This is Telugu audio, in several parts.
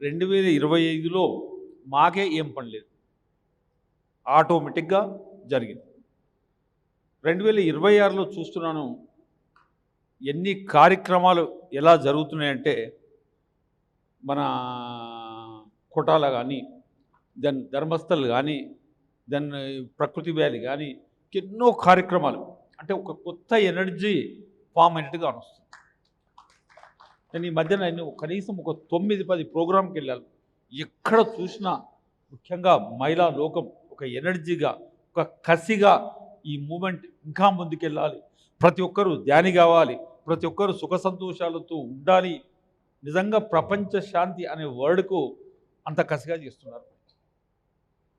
2025లో మాకే ఏం పని లేదు, ఆటోమేటిక్గా జరిగింది. 2026లో చూస్తున్నాను ఎన్ని కార్యక్రమాలు ఎలా జరుగుతున్నాయంటే, మన కొటాల కానీ, దెన్ ధర్మస్థల్ కానీ, దెన్ ప్రకృతి వ్యాలీ కానీ, ఎన్నో కార్యక్రమాలు. అంటే ఒక కొత్త ఎనర్జీ ఫామ్ అయినట్టుగా అనిపిస్తుంది. నేను ఈ మధ్యన కనీసం ఒక 9-10 ప్రోగ్రాంకి వెళ్ళాను. ఎక్కడ చూసినా ముఖ్యంగా మహిళా లోకం ఒక ఎనర్జీగా, ఒక కసిగా ఈ మూమెంట్ ఇంకా ముందుకెళ్ళాలి, ప్రతి ఒక్కరూ ధ్యాని కావాలి, ప్రతి ఒక్కరూ సుఖ సంతోషాలతో ఉండాలి. నిజంగా ప్రపంచ శాంతి అనే వర్డ్కు అంత కసిగా చేస్తున్నారు.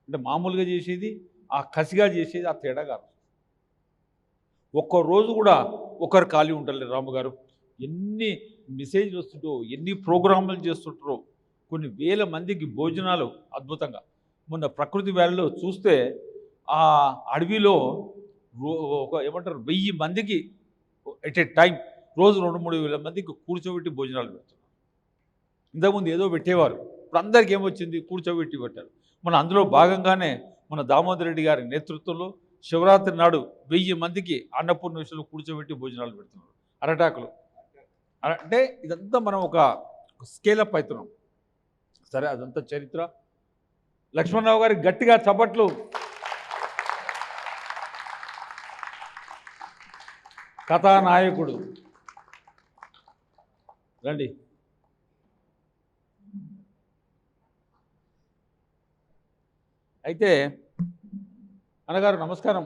అంటే మామూలుగా చేసేది, ఆ కసిగా చేసేది, ఆ తేడా కాదు. ఒక్కరోజు కూడా ఒకరు ఖాళీ ఉండలేదు రాము గారు. ఎన్ని మెసేజ్లు వస్తుంటో, ఎన్ని ప్రోగ్రాములు చేస్తుంటారో, కొన్ని వేల మందికి భోజనాలు అద్భుతంగా. మొన్న ప్రకృతి వ్యాలీలో చూస్తే ఆ అడవిలో ఏమంటారు 1000 మందికి ఎట్ ఏ టైం రోజు 2-3 వేల మందికి కూర్చోబెట్టి భోజనాలు పెడుతున్నారు. ఇంతకుముందు ఏదో పెట్టేవారు, ఇప్పుడు అందరికీ ఏమొచ్చింది, కూర్చోబెట్టి పెట్టారు. మన అందులో భాగంగానే మన దామోదర్ రెడ్డి గారి నేతృత్వంలో శివరాత్రి నాడు 1000 మందికి అన్నపూర్ణ విషయంలో కూర్చోబెట్టి భోజనాలు పెడుతున్నారు, అరటాకులు. అంటే ఇదంతా మనం ఒక స్కేలప్ అవుతున్నాం. సరే, అదంతా చరిత్ర. లక్ష్మణరావు గారికి గట్టిగా చప్పట్లు. కథానాయకుడు రండి. అయితే అన్నగారు నమస్కారం.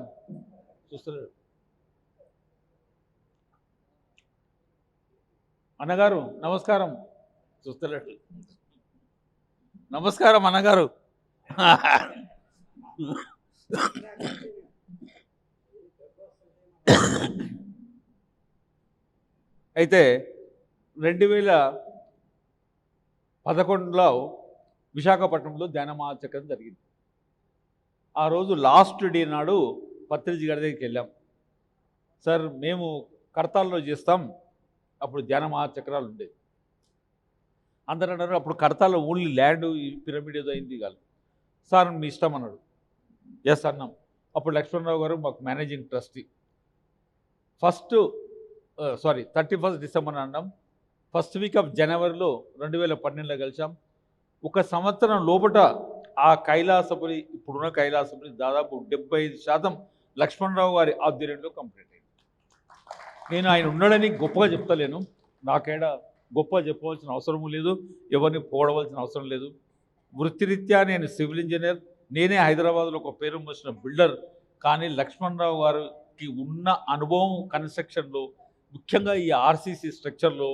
చూస్తున్నారు అన్నగారు, నమస్కారం. చూస్తలేడు. నమస్కారం అన్నగారు. అయితే 2011లో విశాఖపట్నంలో ధ్యాన మహాచక్రం జరిగింది. ఆ రోజు లాస్ట్ డే నాడు పత్రిజీ గారి దగ్గరికి వెళ్ళాం. సార్, మేము కడతాల్లో చేస్తాం, అప్పుడు ధ్యాన మహాచక్రాలు ఉండేవి. అందరూ అన్నారు అప్పుడు కడతాల్లో ఓన్లీ ల్యాండ్ పిరమిడ్ ఏదో అయింది కాదు. సార్ మీ ఇష్టం అన్నాడు. ఎస్ అన్నాం. అప్పుడు లక్ష్మణరావు గారు మాకు మేనేజింగ్ ట్రస్టీ. 31 డిసెంబర్ అన్నాం. ఫస్ట్ వీక్ ఆఫ్ జనవరిలో 2012లో కలిసాం. ఒక సంవత్సరం లోపల ఆ కైలాసపురి, ఇప్పుడున్న కైలాసపురి దాదాపు 75% లక్ష్మణరావు గారి ఆధ్వర్యంలో కంప్లీట్ అయింది. నేను ఆయన ఉన్నాడని గొప్పగా చెప్తలేను, నాకేడ గొప్ప చెప్పవలసిన అవసరం లేదు, ఎవరిని పోవడవలసిన అవసరం లేదు. వృత్తిరీత్యా నేను సివిల్ ఇంజనీర్, నేనే హైదరాబాద్లో ఒక పేరు మోసిన బిల్డర్. కానీ లక్ష్మణరావు గారికి ఉన్న అనుభవం కన్స్ట్రక్షన్లో, ముఖ్యంగా ఈ ఆర్సీసీ స్ట్రక్చర్లో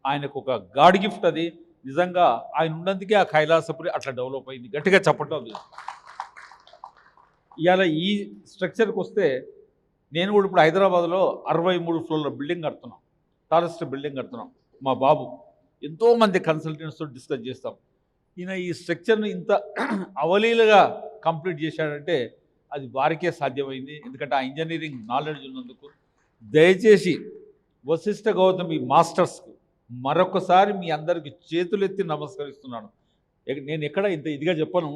ఆయనకు ఒక గాడ్ గిఫ్ట్. అది నిజంగా ఆయన ఉన్నందుకే ఆ కైలాసపురి అట్లా డెవలప్ అయింది. గట్టిగా చెప్పటం. ఇవాళ ఈ స్ట్రక్చర్కి వస్తే నేను కూడా ఇప్పుడు హైదరాబాద్లో 63 ఫ్లోర్ల బిల్డింగ్ కడుతున్నాం, టారెస్ట్ బిల్డింగ్ కడుతున్నాం. మా బాబు ఎంతోమంది కన్సల్టెంట్స్తో డిస్కస్ చేస్తాం. ఈయన ఈ స్ట్రక్చర్ను ఇంత అవలీలుగా కంప్లీట్ చేశాడంటే అది వారికే సాధ్యమైంది, ఎందుకంటే ఆ ఇంజనీరింగ్ నాలెడ్జ్ ఉన్నందుకు. దయచేసి వశిష్ఠ గౌతమి మాస్టర్స్కు మరొకసారి మీ అందరికీ చేతులెత్తి నమస్కరిస్తున్నాను. నేను ఎక్కడ ఇంత ఇదిగా చెప్పను,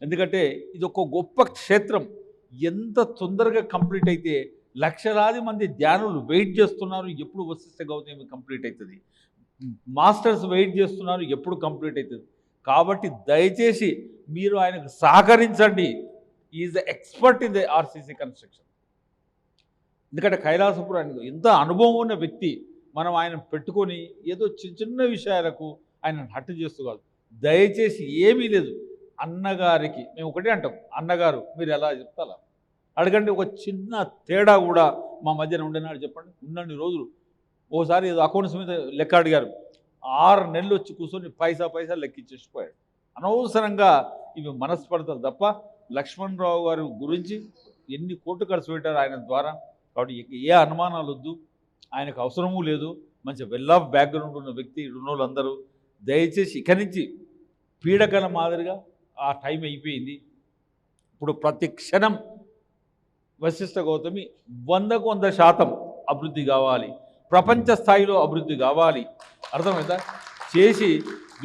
ఎందుకంటే ఇది ఒక గొప్ప క్షేత్రం. ఎంత తొందరగా కంప్లీట్ అయితే లక్షలాది మంది ధ్యానులు వెయిట్ చేస్తున్నారు, ఎప్పుడు వశిష్ఠ గౌతమి కంప్లీట్ అవుతుంది. మాస్టర్స్ వెయిట్ చేస్తున్నారు, ఎప్పుడు కంప్లీట్ అవుతుంది. కాబట్టి దయచేసి మీరు ఆయనకు సహకరించండి. Is the expert in the RCC construction. ఎందుకంటే కైలాసపురం ఆయన ఎంత అనుభవం ఉన్న వ్యక్తి. మనం ఆయన పెట్టుకొని ఏదో చిన్న చిన్న విషయాలకు ఆయన హట్టు చేస్తూ కాదు. దయచేసి ఏమీ లేదు, అన్నగారికి మేము ఒకటే అంటాం, అన్నగారు మీరు ఎలా చెప్తారా అడగండి. ఒక చిన్న తేడా కూడా మా మధ్యన ఉండేనాడు చెప్పండి. ఉన్నన్ని రోజులు ఓసారి ఏదో అకౌంట్స్ మీద లెక్క అడిగారు, 6 నెలలు వచ్చి కూర్చొని పైసా లెక్కించేసిపోయాడు. అనవసరంగా ఇవి మనస్పడతారు తప్ప లక్ష్మణరావు గారి గురించి ఎన్ని కోట్లు ఖర్చు పెట్టారు ఆయన ద్వారా. కాబట్టి ఏ అనుమానాలు వద్దు, ఆయనకు అవసరమూ లేదు. మంచి వెల్ ఆఫ్ బ్యాక్గ్రౌండ్ ఉన్న వ్యక్తి ఉన్నోళ్ళందరూ దయచేసి ఇక నుంచి పీడకల మాదిరిగా ఆ టైం అయిపోయింది. ఇప్పుడు ప్రతి క్షణం వశిష్ఠ గౌతమి 100% అభివృద్ధి కావాలి, ప్రపంచ స్థాయిలో అభివృద్ధి కావాలి. అర్థమైందా? చేసి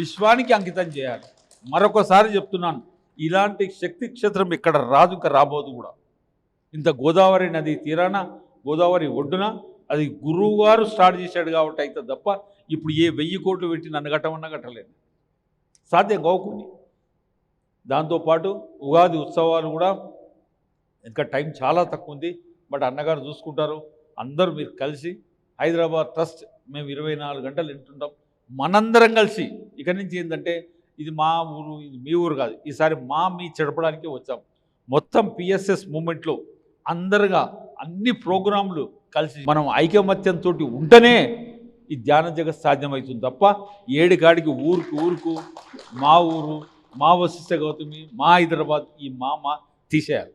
విశ్వానికి అంకితం చేయాలి. మరొకసారి చెప్తున్నాను, ఇలాంటి శక్తి క్షేత్రం ఇక్కడ రాదు, ఇంకా రాబోదు కూడా. ఇంత గోదావరి నది తీరాన, గోదావరి ఒడ్డున అది గురువు గారు స్టార్ట్ చేశాడు కాబట్టి అయితే తప్ప ఇప్పుడు ఏ 1000 కోట్లు పెట్టి నన్ను కట్టమన్నా కట్టలేదు, సాధ్యం కావుకుని. దాంతోపాటు ఉగాది ఉత్సవాలు కూడా ఇంకా టైం చాలా తక్కువ ఉంది, బట్ అన్నగారు చూసుకుంటారు. అందరూ మీరు కలిసి హైదరాబాద్ ట్రస్ట్ మేము 24 గంటలు వింటుంటాం. మనందరం కలిసి ఇక్కడి నుంచి ఏంటంటే ఇది మా ఊరు, ఇది మీ ఊరు కాదు, ఈసారి మీ చెడపడానికే వచ్చాం. మొత్తం పిఎస్ఎస్ మూమెంట్లో అందరుగా అన్ని ప్రోగ్రాంలు కలిసి మనం ఐకమత్యంతో ఉంటేనే ఈ ధ్యాన జగత్ సాధ్యమవుతుంది తప్ప ఏడికాడికి ఊరుకు మా ఊరు, మా వశిష్ఠ గౌతమి, మా హైదరాబాద్ ఈ మా తీసేయాలి.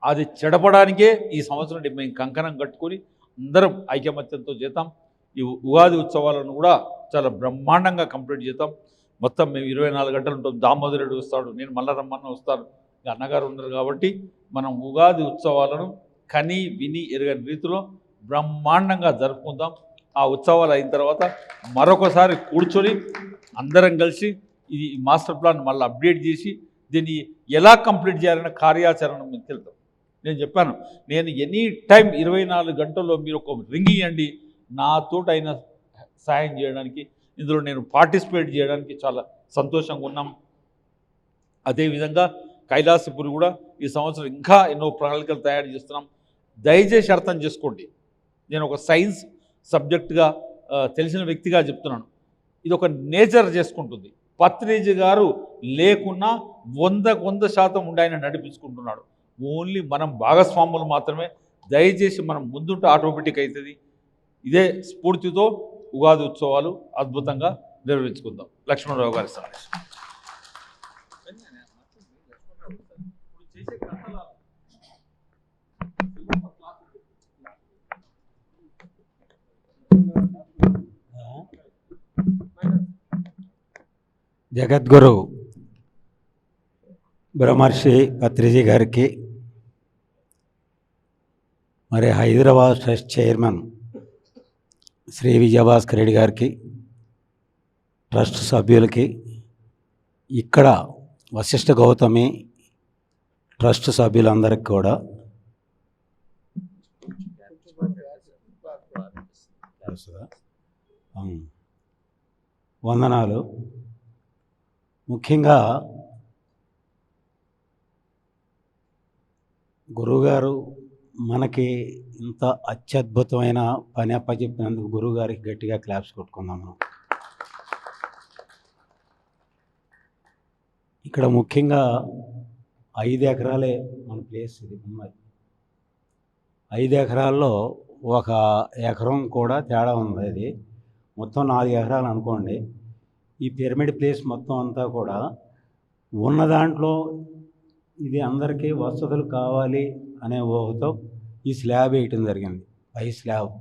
అది చెడపడానికే ఈ సంవత్సరం మేము కంకణం కట్టుకొని అందరం ఐకమత్యంతో చేద్దాం. ఈ ఉగాది ఉత్సవాలను కూడా చాలా బ్రహ్మాండంగా కంప్లీట్ చేద్దాం. మొత్తం మేము 24 గంటలు ఉంటాం. దామోదరుడు వస్తాడు, నేను మల్లరమ్మన్న వస్తాను, అన్నగారు ఉన్నారు కాబట్టి మనం ఉగాది ఉత్సవాలను కని విని ఎరగని రీతిలో బ్రహ్మాండంగా జరుపుకుందాం. ఆ ఉత్సవాలు అయిన తర్వాత మరొకసారి కూర్చొని అందరం కలిసి ఈ మాస్టర్ ప్లాన్ మళ్ళీ అప్డేట్ చేసి దీన్ని ఎలా కంప్లీట్ చేయాలన్న కార్యాచరణ మీకు తెలుద్దాం. నేను చెప్పాను, నేను ఎనీ టైం 24 గంటల్లో మీరు ఒక రింగ్ ఇవ్వండి, నాతోటి అయినా సాయం చేయడానికి, ఇందులో నేను పార్టిసిపేట్ చేయడానికి చాలా సంతోషంగా ఉన్నాం. అదేవిధంగా కైలాసపురి కూడా ఈ సంవత్సరం ఇంకా ఎన్నో ప్రణాళికలు తయారు చేస్తున్నాం. దయచేసి అర్థం చేసుకోండి, నేను ఒక సైన్స్ సబ్జెక్టుగా తెలిసిన వ్యక్తిగా చెప్తున్నాను. ఇది ఒక నేచర్ చేసుకుంటుంది. పత్రిజీ గారు లేకున్నా 100% ఉండి ఆయన నడిపించుకుంటున్నాడు. ఓన్లీ మనం భాగస్వాములు మాత్రమే. దయచేసి మనం ముందుంటే ఆటోమేటిక్ అవుతుంది. ఇదే స్ఫూర్తితో ఉగాది ఉత్సవాలు అద్భుతంగా నిర్వహించుకుందాం. లక్ష్మణరావు గారి సందేశం. జగద్గురు బ్రహ్మర్షి పత్రిజీ గారికి, మరి హైదరాబాద్ ట్రస్ట్ చైర్మన్ శ్రీ విజయభాస్కర్ రెడ్డి గారికి, ట్రస్ట్ సభ్యులకి, ఇక్కడ వశిష్ఠ గౌతమి ట్రస్ట్ సభ్యులందరికీ కూడా వందనాలు. ముఖ్యంగా గురువుగారు మనకి ఇంత అత్యద్భుతమైన పని అప్పచెప్పినందుకు గురువుగారికి గట్టిగా క్లాప్స్ కొట్టుకుందాం మనం. ఇక్కడ ముఖ్యంగా 5 ఎకరాలే మన ప్లేస్ ఇది ఉన్నది. 5 ఎకరాల్లో 1 ఎకరం కూడా తేడా ఉంది. అది మొత్తం 4 ఎకరాలు అనుకోండి. ఈ పిరమిడ్ ప్లేస్ మొత్తం అంతా కూడా ఉన్న దాంట్లో ఇది అందరికీ వసతులు కావాలి అనే ఊహతో ఈ స్లాబ్ వేయటం జరిగింది. పై స్లాబ్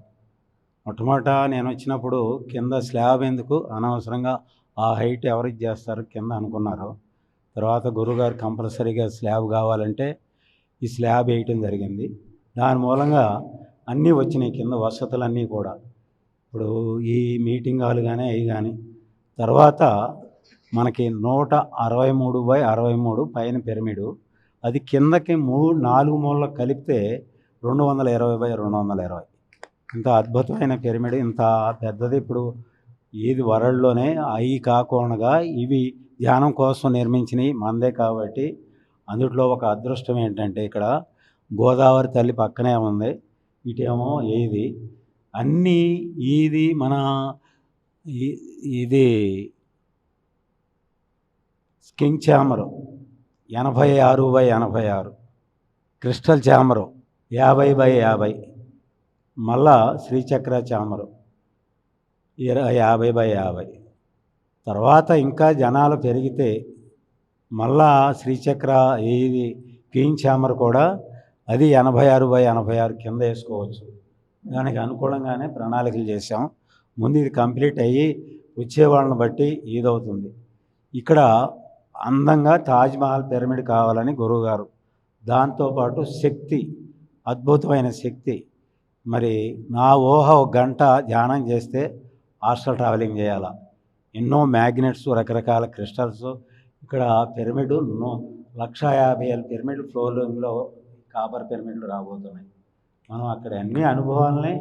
మొట్టమొదట నేను వచ్చినప్పుడు కింద స్లాబ్ ఎందుకు, అనవసరంగా ఆ హైట్ ఎవరికి చేస్తారు కింద అనుకున్నారు. తర్వాత గురువుగారు కంపల్సరీగా స్లాబ్ కావాలంటే ఈ స్లాబ్ వేయటం జరిగింది. దాని మూలంగా అన్నీ వచ్చినాయి కింద వసతులన్నీ కూడా. ఇప్పుడు ఈ మీటింగ్ హాల్ కానీ అవి కానీ, తర్వాత మనకి 163/63 పైన పిరమిడు, అది కిందకి 4 మూలలు కలిపితే 220/220. ఇంత అద్భుతమైన పిరమిడ్, ఇంత పెద్దది. ఇప్పుడు ఇది వరల్డ్లోనే అవి కాకుండా ఇవి ధ్యానం కోసం నిర్మించినవి మందే కాబట్టి, అందుట్లో ఒక అదృష్టం ఏంటంటే ఇక్కడ గోదావరి తల్లి పక్కనే ఉంది, ఇటేమో ఇది అన్నీ ఇది మన ఇది స్కింగ్ ఛామరు 86/86, క్రిస్టల్ ఛామరు 50/50, మళ్ళా శ్రీచక్ర ఛామరు 50/50. తర్వాత ఇంకా జనాలు పెరిగితే మళ్ళా శ్రీచక్ర ఇది క్వీన్ ఛామర్ కూడా అది 86/86 కింద వేసుకోవచ్చు. దానికి అనుకూలంగానే ప్రణాళికలు చేసాం. ముందు ఇది కంప్లీట్ అయ్యి వచ్చేవాళ్ళని బట్టి ఇదవుతుంది. ఇక్కడ అందంగా తాజ్మహల్ పిరమిడ్ కావాలని గురువుగారు, దాంతోపాటు శక్తి, అద్భుతమైన శక్తి. మరి నా ఊహ 1 గంట ధ్యానం చేస్తే హాస్టల్ ట్రావెలింగ్ చేయాలా, ఎన్నో మ్యాగ్నెట్స్, రకరకాల క్రిస్టల్స్. ఇక్కడ పిరమిడ్ 1,50,000 పిరమిడ్ ఫ్లోరింగ్లో కాపర్ పిరమిడ్లు రాబోతున్నాయి. మనం అక్కడ అన్ని అనుభవాలని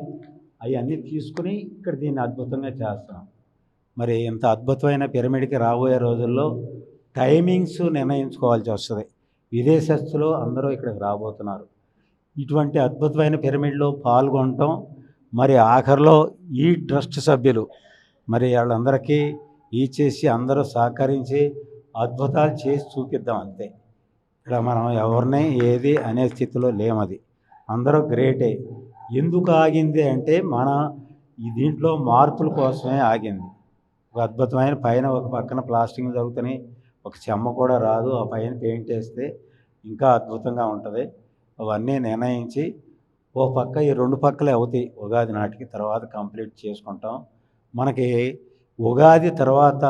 అవన్నీ తీసుకుని ఇక్కడ దీన్ని అద్భుతంగా చేస్తున్నాం. మరి ఇంత అద్భుతమైన పిరమిడ్కి రాబోయే రోజుల్లో టైమింగ్స్ నిర్ణయించుకోవాల్సి వస్తుంది. విదేశస్తులు అందరూ ఇక్కడికి రాబోతున్నారు. ఇటువంటి అద్భుతమైన పిరమిడ్లో పాల్గొనటం, మరి ఆఖరిలో ఈ ట్రస్ట్ సభ్యులు మరి వాళ్ళందరికీ చేసి అందరూ సహకరించి అద్భుతాలు చేసి చూపిద్దాం అంతే. ఇక్కడ మనం ఎవరిని ఏది అనే స్థితిలో లేమది. అందరూ గ్రేటే. ఎందుకు ఆగింది అంటే మన ఈ దీంట్లో మార్పుల కోసమే ఆగింది. ఒక అద్భుతమైన పైన ఒక పక్కన ప్లాస్టింగ్ జరుగుతున్నాయి, ఒక చెమ్మ కూడా రాదు, ఆ పైన పెయింట్ వేస్తే ఇంకా అద్భుతంగా ఉంటుంది. అవన్నీ నిర్ణయించి ఓ పక్క ఈ 2 పక్కలే అవుతాయి. ఉగాది నాటికి తర్వాత కంప్లీట్ చేసుకుంటాం. మనకి ఉగాది తర్వాత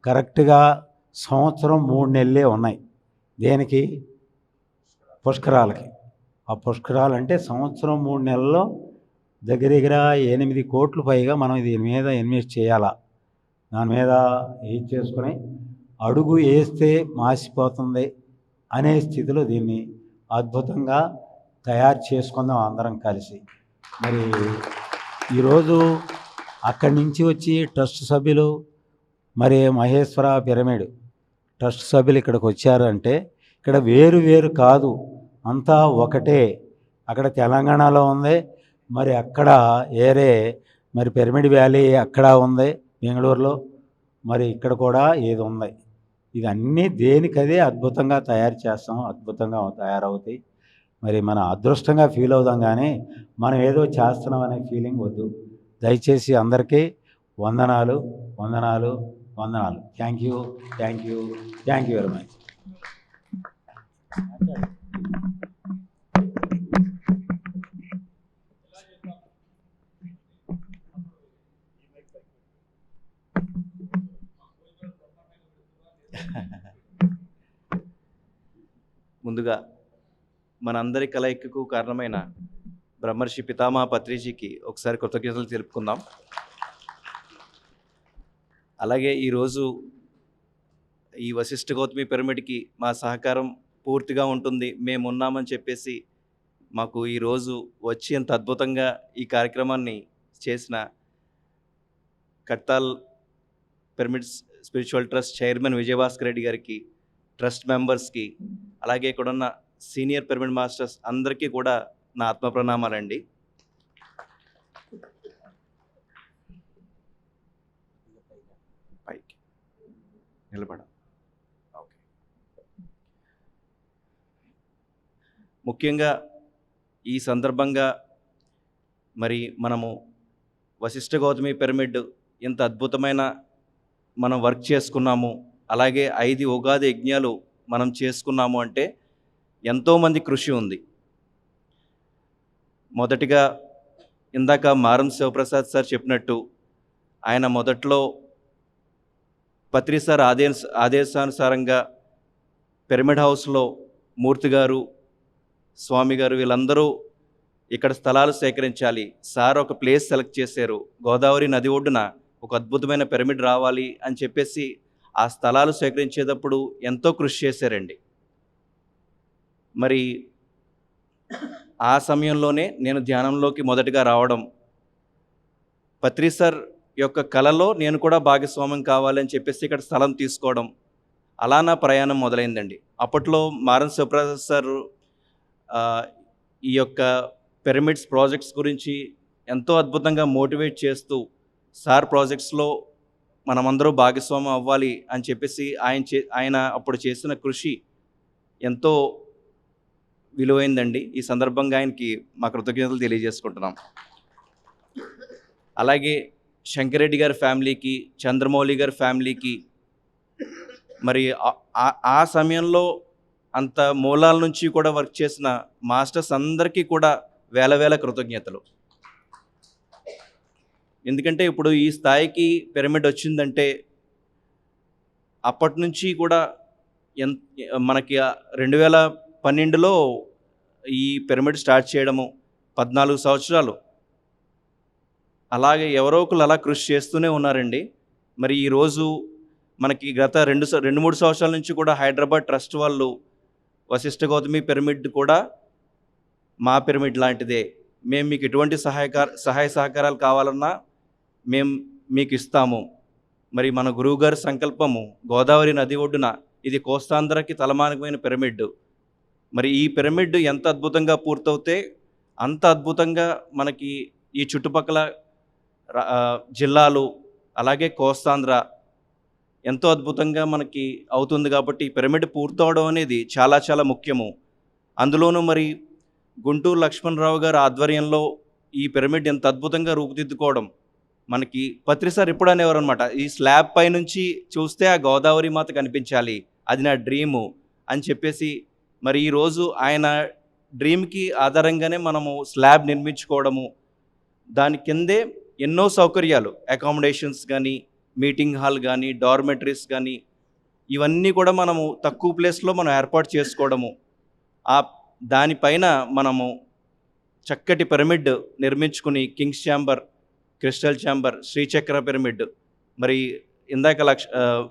కరెక్ట్గా సంవత్సరం 3 నెలలే ఉన్నాయి. దేనికి? పుష్కరాలకి. ఆ పుష్కరాలు అంటే సంవత్సరం 3 నెలల్లో దగ్గర దగ్గర 8 కోట్ల పైగా మనం దీని మీద ఇన్వెస్ట్ చేయాలా. దాని మీద చేసుకుని అడుగు వేస్తే మాసిపోతుంది అనే స్థితిలో దీన్ని అద్భుతంగా తయారు చేసుకుందాం అందరం కలిసి. మరి ఈరోజు అక్కడి నుంచి వచ్చి ట్రస్ట్ సభ్యులు, మరి మహేశ్వర పిరమిడ్ ట్రస్ట్ సభ్యులు ఇక్కడికి వచ్చారంటే ఇక్కడ వేరు వేరు కాదు, అంతా ఒకటే. అక్కడ తెలంగాణలో ఉంది, మరి అక్కడ ఏరే మరి పిరమిడ్ వ్యాలీ అక్కడ ఉంది బెంగళూరులో, మరి ఇక్కడ కూడా ఏది ఉంది. ఇది అన్నీ దేనికదే అద్భుతంగా తయారు చేస్తాం, అద్భుతంగా తయారవుతాయి. మరి మన అదృష్టంగా ఫీల్ అవుదాం, కానీ మనం ఏదో చేస్తున్నాం అనే ఫీలింగ్ వద్దు. దయచేసి అందరికీ వందనాలు వందనాలు వందనాలు. Thank you thank you thank you very much. ముందుగా మనందరి కలయికకు కారణమైన బ్రహ్మర్షి పితామహ పత్రిజీకి ఒకసారి కృతజ్ఞతలు తెలుపుకుందాం. అలాగే ఈరోజు ఈ వశిష్ఠ గౌతమి పిరమిడ్కి మా సహకారం పూర్తిగా ఉంటుంది, మేము ఉన్నామని చెప్పేసి మాకు ఈరోజు వచ్చి ఎంత అద్భుతంగా ఈ కార్యక్రమాన్ని చేసిన Kadthal pyramids spiritual trust chairman Vijayabhaskar Reddy గారికి, ట్రస్ట్ మెంబర్స్కి, అలాగే ఇక్కడ ఉన్న సీనియర్ పిరమిడ్ మాస్టర్స్ అందరికీ కూడా నా ఆత్మ ప్రణామాలండి. పైకి నిలబడ. ఓకే. ముఖ్యంగా ఈ సందర్భంగా మరి మనము వశిష్ఠ గౌతమి పిరమిడ్ ఇంత అద్భుతమైన మనం వర్క్ చేసుకున్నాము, అలాగే 5 ఉగాది యజ్ఞాలు మనం చేసుకున్నాము అంటే ఎంతోమంది కృషి ఉంది. మొదటిగా ఇందాక మారం శివప్రసాద్ సార్ చెప్పినట్టు ఆయన మొదట్లో పత్రి సార్ ఆదేశానుసారంగా పిరమిడ్ హౌస్లో మూర్తి గారు, స్వామి గారు వీళ్ళందరూ ఇక్కడ స్థలాలు సేకరించాలి. సార్ ఒక ప్లేస్ సెలెక్ట్ చేశారు, గోదావరి నది ఒడ్డున ఒక అద్భుతమైన పిరమిడ్ రావాలి అని చెప్పేసి ఆ స్థలాలు సేకరించేటప్పుడు ఎంతో కృషి చేశారండి. మరి ఆ సమయంలోనే నేను ధ్యానంలోకి మొదటగా రావడం, పత్రి సార్ యొక్క కళలో నేను కూడా భాగస్వామ్యం కావాలని చెప్పేసి ఇక్కడ స్థలం తీసుకోవడం, అలా నా ప్రయాణం మొదలైందండి. అప్పట్లో మారం శివప్రసాద్ సార్ ఈ యొక్క పిరమిడ్స్ ప్రాజెక్ట్స్ గురించి ఎంతో అద్భుతంగా మోటివేట్ చేస్తూ, సార్ ప్రాజెక్ట్స్లో మనమందరూ భాగస్వామ్యం అవ్వాలి అని చెప్పేసి ఆయన అప్పుడు చేసిన కృషి ఎంతో విలువైందండి. ఈ సందర్భంగా ఆయనకి మా కృతజ్ఞతలు తెలియజేసుకుంటున్నాం. అలాగే శంకరెడ్డి గారి ఫ్యామిలీకి, చంద్రమౌళి గారి ఫ్యామిలీకి, మరి ఆ సమయంలో అంత మూలాల నుంచి కూడా వర్క్ చేసిన మాస్టర్స్ అందరికీ కూడా వేల వేల కృతజ్ఞతలు. ఎందుకంటే ఇప్పుడు ఈ స్థాయికి పిరమిడ్ వచ్చిందంటే అప్పటి నుంచి కూడా మనకి 2012లో ఈ పిరమిడ్ స్టార్ట్ చేయడము, 14 సంవత్సరాలు అలాగే ఎవరో ఒకరు అలా కృషి చేస్తూనే ఉన్నారండి. మరి ఈరోజు మనకి గత 2-3 సంవత్సరాల నుంచి కూడా హైదరాబాద్ ట్రస్ట్ వాళ్ళు వశిష్ఠ గౌతమి పిరమిడ్ కూడా మా పిరమిడ్ లాంటిదే, మేము మీకు ఎటువంటి సహాయ సహకారాలు కావాలన్నా మేము మీకు ఇస్తాము. మరి మన గురువుగారి సంకల్పము గోదావరి నది ఒడ్డున ఇది కోస్తాంధ్రకి తలమానికమైన పిరమిడ్. మరి ఈ పిరమిడ్ ఎంత అద్భుతంగా పూర్తవుతే అంత అద్భుతంగా మనకి ఈ చుట్టుపక్కల జిల్లాలు అలాగే కోస్తాంధ్ర ఎంతో అద్భుతంగా మనకి అవుతుంది. కాబట్టి ఈ పిరమిడ్ పూర్తవడం అనేది చాలా చాలా ముఖ్యము. అందులోనూ మరి గుంటూరు లక్ష్మణరావు గారి ఆధ్వర్యంలో ఈ పిరమిడ్ ఎంత అద్భుతంగా రూపుదిద్దుకోవడం, మనకి పత్రి సార్ ఎప్పుడు అనేవారు అనమాట, ఈ స్లాబ్ పై నుంచి చూస్తే ఆ గోదావరి మాత కనిపించాలి, అది నా డ్రీము అని చెప్పేసి, మరి ఈరోజు ఆయన డ్రీమ్కి ఆధారంగానే మనము స్లాబ్ నిర్మించుకోవడము, దాని కిందే ఎన్నో సౌకర్యాలు, అకామిడేషన్స్ కానీ, మీటింగ్ హాల్ కానీ, డార్మెటరీస్ కానీ, ఇవన్నీ కూడా మనము తక్కువ ప్లేస్లో మనం ఏర్పాటు చేసుకోవడము, దానిపైన మనము చక్కటి పిరమిడ్ నిర్మించుకుని kings chamber, crystal chamber, Srichakra pyramid, మరి ఇందాక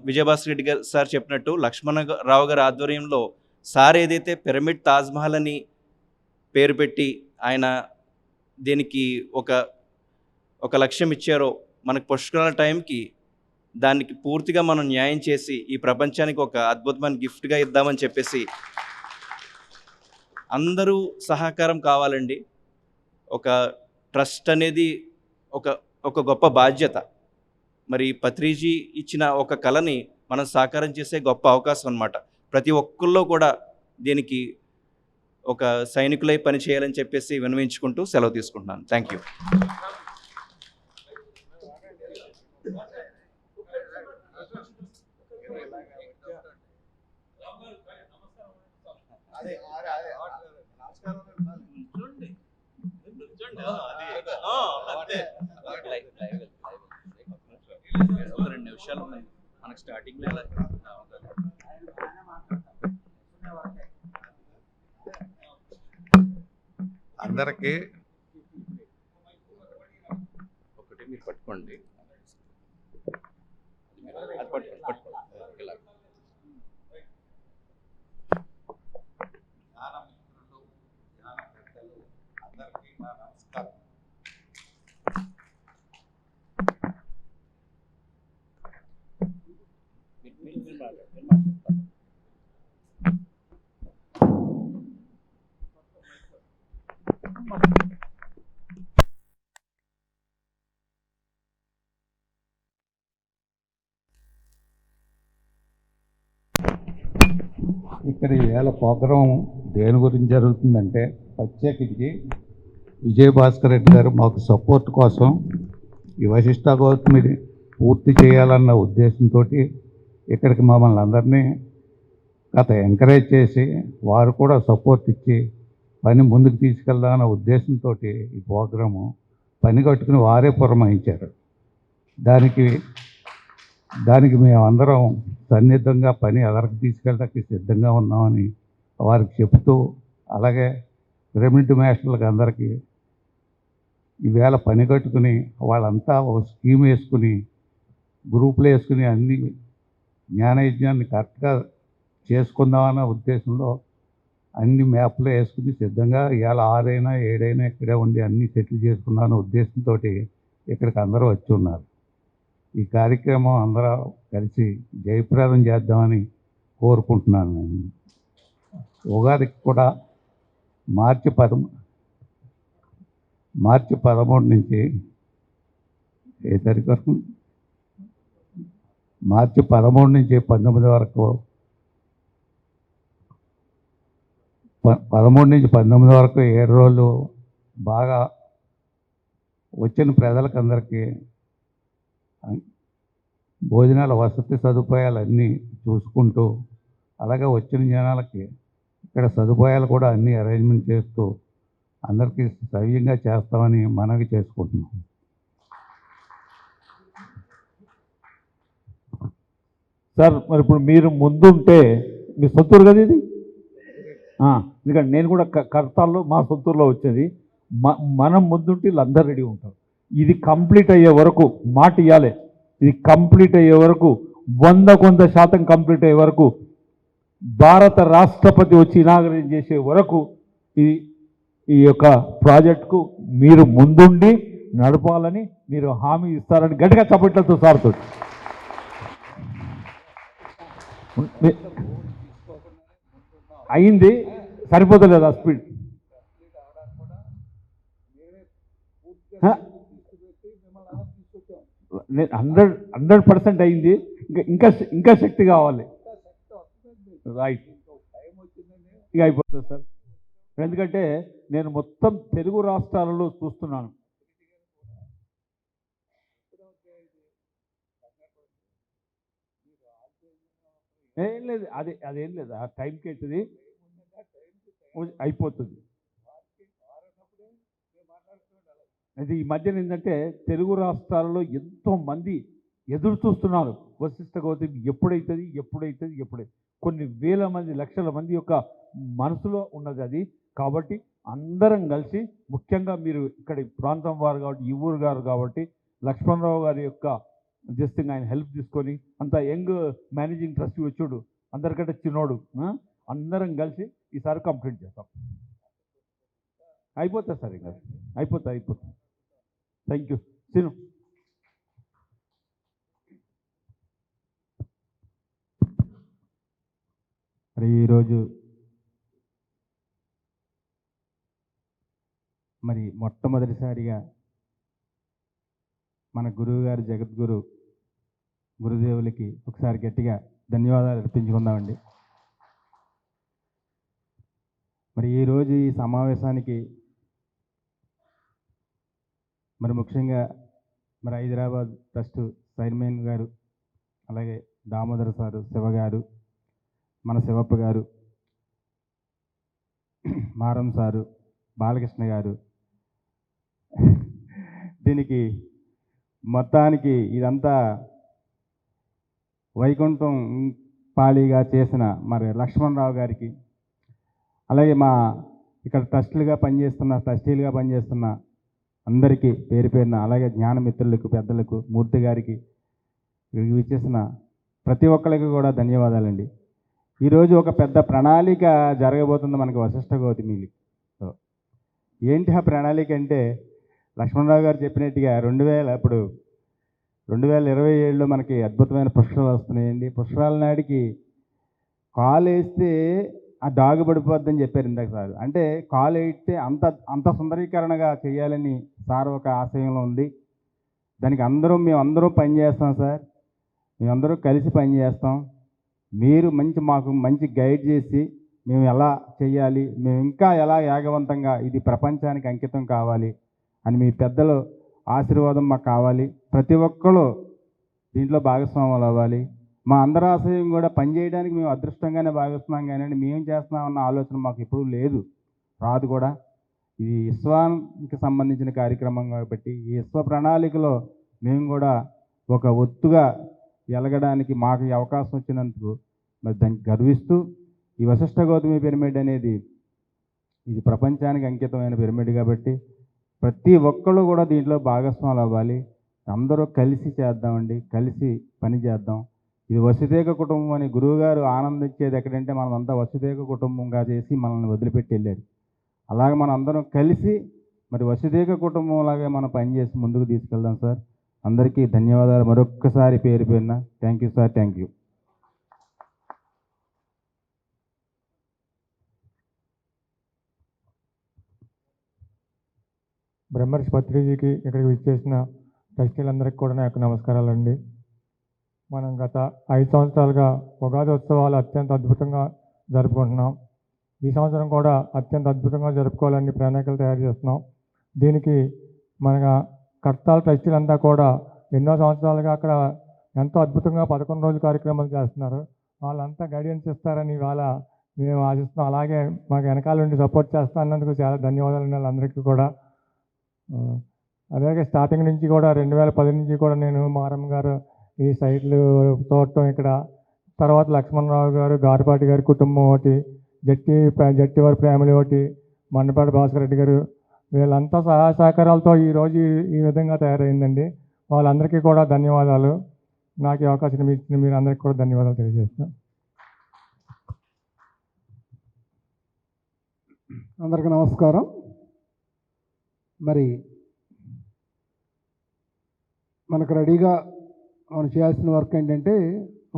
విజయభాస్కర్ రెడ్డి గారు సార్ చెప్పినట్టు లక్ష్మణరావు గారి ఆధ్వర్యంలో సార్ ఏదైతే పిరమిడ్ తాజ్మహల్ అని పేరు పెట్టి ఆయన దీనికి ఒక లక్ష్యం ఇచ్చారో, మనకు పుష్కరాల టైంకి దానికి పూర్తిగా మనం న్యాయం చేసి ఈ ప్రపంచానికి ఒక అద్భుతమైన గిఫ్ట్గా ఇద్దామని చెప్పేసి అందరూ సహకారం కావాలండి. ఒక ట్రస్ట్ అనేది ఒక గొప్ప బాధ్యత. మరి పత్రిజీ ఇచ్చిన ఒక కళని మనం సాకారం చేసే గొప్ప అవకాశం అన్నమాట. ప్రతి ఒక్కళ్ళు కూడా దీనికి ఒక సైనికులై పనిచేయాలని చెప్పేసి విన్నవించుకుంటూ సెలవు తీసుకుంటున్నాను. Thank you. ఒక 2 నిమిషాలు ఉన్నాయి మనకు స్టార్టింగ్లో. అందరికీ ఒకటి మీరు పట్టుకోండి, అది పట్టుకోండి ఇలా. అందరికీ నా నమస్కారం. ఇక్కడ ఈవేళ ప్రోగ్రాం దేని గురించి జరుగుతుందంటే, ప్రత్యేకించి విజయభాస్కర్ రెడ్డి గారు మాకు సపోర్ట్ కోసం ఈ వశిష్ఠ గౌతమిని పూర్తి చేయాలన్న ఉద్దేశంతో ఇక్కడికి మమ్మల్ని అందరినీ గత ఎంకరేజ్ చేసి వారు కూడా సపోర్ట్ ఇచ్చి పని ముందుకు తీసుకెళ్దామన్న ఉద్దేశంతో ఈ ప్రోగ్రాము పని కట్టుకుని వారే పురమాయించారు. దానికి మేమందరం సన్నిహితంగా పని ఎదరికి తీసుకెళ్ళడానికి సిద్ధంగా ఉన్నామని వారికి చెప్తూ, అలాగే పిరమిడ్ మాస్టర్లకు అందరికీ ఈవేళ పని కట్టుకుని వాళ్ళంతా ఒక స్కీమ్ వేసుకుని గ్రూపులు వేసుకుని అన్ని జ్ఞానయజ్ఞాన్ని కరెక్ట్గా చేసుకుందామన్న ఉద్దేశంలో అన్ని మ్యాప్లో వేసుకుని సిద్ధంగా ఇవాళ 6 అయినా 7 అయినా ఇక్కడే ఉండి అన్నీ సెటిల్ చేసుకున్నామన్న ఉద్దేశంతో ఇక్కడికి అందరూ వచ్చి ఉన్నారు. ఈ కార్యక్రమం అందరూ కలిసి జయప్రదం చేద్దామని కోరుకుంటున్నాను. నేను ఉగాదికి కూడా మార్చి 13 నుంచి ఏ తారీఖు వరకు, మార్చి 13 నుంచి 19 వరకు, 13 నుంచి 19 వరకు 7 రోజులు బాగా వచ్చిన ప్రజలకందరికీ భోజనాల వసతి సదుపాయాలు చూసుకుంటూ, అలాగే వచ్చిన జనాలకి ఇక్కడ సదుపాయాలు కూడా అన్నీ అరేంజ్మెంట్ చేస్తూ అందరికీ సవ్యంగా చేస్తామని మనవి చేసుకుంటున్నాం. సార్, మరి ఇప్పుడు మీరు ముందుంటే మీ సొంతూరు కదా ఇది? ఎందుకంటే నేను కూడా కర్తాల్లో మా సొంతూరులో వచ్చేది. మనం ముందుంటే వీళ్ళందరూ రెడీ ఉంటారు. ఇది కంప్లీట్ అయ్యే వరకు మాట ఇవ్వాలి. ఇది కంప్లీట్ అయ్యే వరకు 100% కంప్లీట్ అయ్యే వరకు భారత రాష్ట్రపతి వచ్చి ఇనాగరేట్ చేసే వరకు ఈ యొక్క ప్రాజెక్టుకు మీరు ముందుండి నడపాలని మీరు హామీ ఇస్తారని గట్టిగా చప్పట్లతో సార్తో అయింది. సరిపోతలేదు ఆ స్పీడ్. నేను 100% అయింది. ఇంకా శక్తి కావాలి. రైట్, ఇక అయిపోతుంది సార్. ఎందుకంటే నేను మొత్తం తెలుగు రాష్ట్రాలలో చూస్తున్నాను. ఏం లేదు, అదేం లేదు, ఆ టైంకి అవుతుంది, అయిపోతుంది. అది ఈ మధ్యన ఏంటంటే తెలుగు రాష్ట్రాలలో ఎంతోమంది ఎదురు చూస్తున్నారు వశిష్ఠ గౌతమి ఎప్పుడైతుంది. కొన్ని వేల మంది, లక్షల మంది యొక్క మనసులో ఉన్నది అది. కాబట్టి అందరం కలిసి, ముఖ్యంగా మీరు ఇక్కడ ప్రాంతం వారు కాబట్టి, ఈ ఊరు గారు కాబట్టి, లక్ష్మణరావు గారి యొక్క జస్ట్ ఆయన హెల్ప్ తీసుకొని, అంత యంగ్ మేనేజింగ్ ట్రస్టీ వచ్చాడు, అందరికంటే చిన్నోడు, అందరం కలిసి ఈసారి కంప్లీట్ చేస్తాం. అయిపోతుంది సార్, ఇంకా అయిపోతుంది. Thank you. సీను. మరి ఈరోజు మరి మొట్టమొదటిసారిగా మన గురువు గారు జగద్గురు గురుదేవులకి ఒకసారి గట్టిగా ధన్యవాదాలు అర్పించుకుందామండి. మరి ఈరోజు ఈ సమావేశానికి మరి ముఖ్యంగా మరి హైదరాబాద్ ట్రస్ట్ చైర్మన్ గారు, అలాగే దామోదర్ సారు, శివ గారు, మన శివప్ప గారు, మారం సారు, బాలకృష్ణ గారు, దీనికి మొత్తానికి ఇదంతా వైకుంఠం పాళీగా చేసిన మరి లక్ష్మణరావు గారికి, అలాగే మా ఇక్కడ ట్రస్టీలుగా పనిచేస్తున్న అందరికీ పేరు పేరున, అలాగే జ్ఞానమిత్రులకు, పెద్దలకు, మూర్తి గారికి, ఇచ్చేసిన ప్రతి ఒక్కరికి కూడా ధన్యవాదాలండి. ఈరోజు ఒక పెద్ద ప్రణాళిక జరగబోతుంది మనకి వశిష్ఠ గౌతమిలో. ఏంటి ఆ ప్రణాళిక అంటే, లక్ష్మణరావు గారు చెప్పినట్టుగా 2027లో మనకి అద్భుతమైన పుష్కరాలు వస్తున్నాయండి. పుష్కరాల నాడికి కాలు వేస్తే ఆ డాగు పడిపోద్దని చెప్పారు ఇందాక సార్. అంటే కాలు వేస్తే అంత సుందరీకరణగా చేయాలని సార్ ఒక ఆశయంలో ఉంది. దానికి మేమందరం పనిచేస్తాం సార్, మేమందరూ కలిసి పనిచేస్తాం. మీరు మాకు మంచి గైడ్ చేసి మేము ఎలా చేయాలి, మేము ఇంకా ఎలా యాగవంతంగా ఇది ప్రపంచానికి అంకితం కావాలి అని మీ పెద్దల ఆశీర్వాదం మాకు కావాలి. ప్రతి ఒక్కరు దీంట్లో భాగస్వాములు అవ్వాలి. మా అందరి ఆశయం కూడా పనిచేయడానికి మేము అదృష్టంగానే భావిస్తున్నాం, కానీ మేము చేస్తున్నామన్న ఆలోచన మాకు ఎప్పుడూ లేదు, రాదు కూడా. ఇది విశ్వానికి సంబంధించిన కార్యక్రమం కాబట్టి ఈ విశ్వ ప్రణాళికలో మేము కూడా ఒక ఒత్తుగా ఎలగడానికి మాకు ఈ అవకాశం వచ్చినందుకు మరి దానికి గర్విస్తూ, ఈ వశిష్ఠ గౌతమి పిరమిడ్ అనేది ఇది ప్రపంచానికి అంకితమైన పిరమిడ్ కాబట్టి ప్రతి ఒక్కళ్ళు కూడా దీంట్లో భాగస్వాములు అవ్వాలి. అందరూ కలిసి చేద్దామండి, కలిసి పని చేద్దాం. ఇది వసుదేక కుటుంబం అని గురువుగారు ఆనందించేది ఎక్కడంటే మనమంతా వసుదేక కుటుంబంగా చేసి మనల్ని వదిలిపెట్టి వెళ్ళారు. అలాగే మనం అందరం కలిసి మరి వసుదేక కుటుంబంలాగే మనం పనిచేసి ముందుకు తీసుకెళ్దాం సార్. అందరికీ ధన్యవాదాలు మరొక్కసారి పేరు పేరున. Thank you sir, thank you. బ్రహ్మర్షి పత్రిజీకి ఇక్కడికి విచ్చేసిన ట్రస్టీలందరికీ కూడా నా యొక్క నమస్కారాలండి. మనం గత 5 సంవత్సరాలుగా ఉగాది ఉత్సవాలు అత్యంత అద్భుతంగా జరుపుకుంటున్నాం. ఈ సంవత్సరం కూడా అత్యంత అద్భుతంగా జరుపుకోవాలని ప్రణాళికలు తయారు చేస్తున్నాం. దీనికి మన కర్తాల ట్రస్టీలంతా కూడా ఎన్నో సంవత్సరాలుగా అక్కడ ఎంతో అద్భుతంగా 11 రోజుల కార్యక్రమాలు చేస్తున్నారు. వాళ్ళంతా గైడెన్స్ ఇస్తారని ఇవాళ మేము ఆశిస్తున్నాం. అలాగే మాకు వెనకాల నుండి సపోర్ట్ చేస్తా అన్నందుకు చాలా ధన్యవాదాలు వాళ్ళందరికీ కూడా. అలాగే స్టార్టింగ్ నుంచి కూడా 2010 నుంచి కూడా నేను మారమ్మ గారు ఈ సైట్లు చూడటం, ఇక్కడ తర్వాత లక్ష్మణరావు గారు, గారిపాటి గారి కుటుంబం ఒకటి, జట్టివారి ఫ్యామిలీ ఒకటి, మండపాటి భాస్కర్ రెడ్డి గారు వీళ్ళంతా సహాయ సహకారాలతో ఈరోజు ఈ విధంగా తయారైందండి. వాళ్ళందరికీ కూడా ధన్యవాదాలు. నాకు ఈ అవకాశం ఇచ్చిన మీరు అందరికీ కూడా ధన్యవాదాలు తెలియజేస్తున్నాను. అందరికీ నమస్కారం. మరి మనకు రెడీగా మనం చేయాల్సిన వర్క్ ఏంటంటే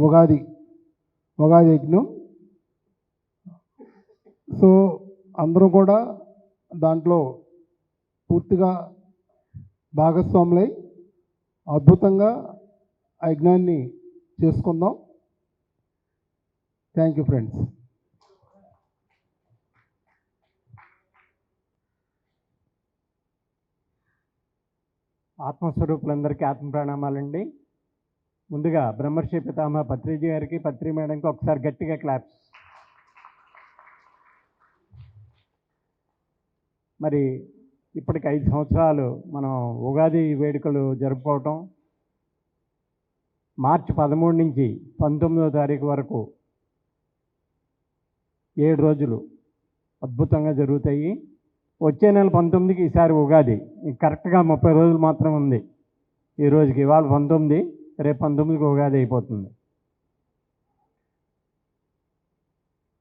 ఉగాది యజ్ఞం. సో అందరూ కూడా దాంట్లో పూర్తిగా భాగస్వాములై అద్భుతంగా ఆ యజ్ఞాన్ని చేసుకుందాం. Thank you friends. ఆత్మస్వరూపులందరికీ ఆత్మ ప్రణామాలండి. ముందుగా బ్రహ్మర్షి పితామహ పత్రిజీ గారికి, పత్రి మేడంకి ఒకసారి గట్టిగా క్లాప్స్. మరి ఇప్పటికి 5 సంవత్సరాలు మనం ఉగాది వేడుకలు జరుపుకోవటం, మార్చి 13 నుంచి 19వ తారీఖు వరకు 7 రోజులు అద్భుతంగా జరుగుతాయి. వచ్చే నెల 19కి ఈసారి ఉగాది. కరెక్ట్గా 30 రోజులు మాత్రం ఉంది. ఈ రోజుకి ఇవాళ 19, రేపు 19కి ఉగాది అయిపోతుంది.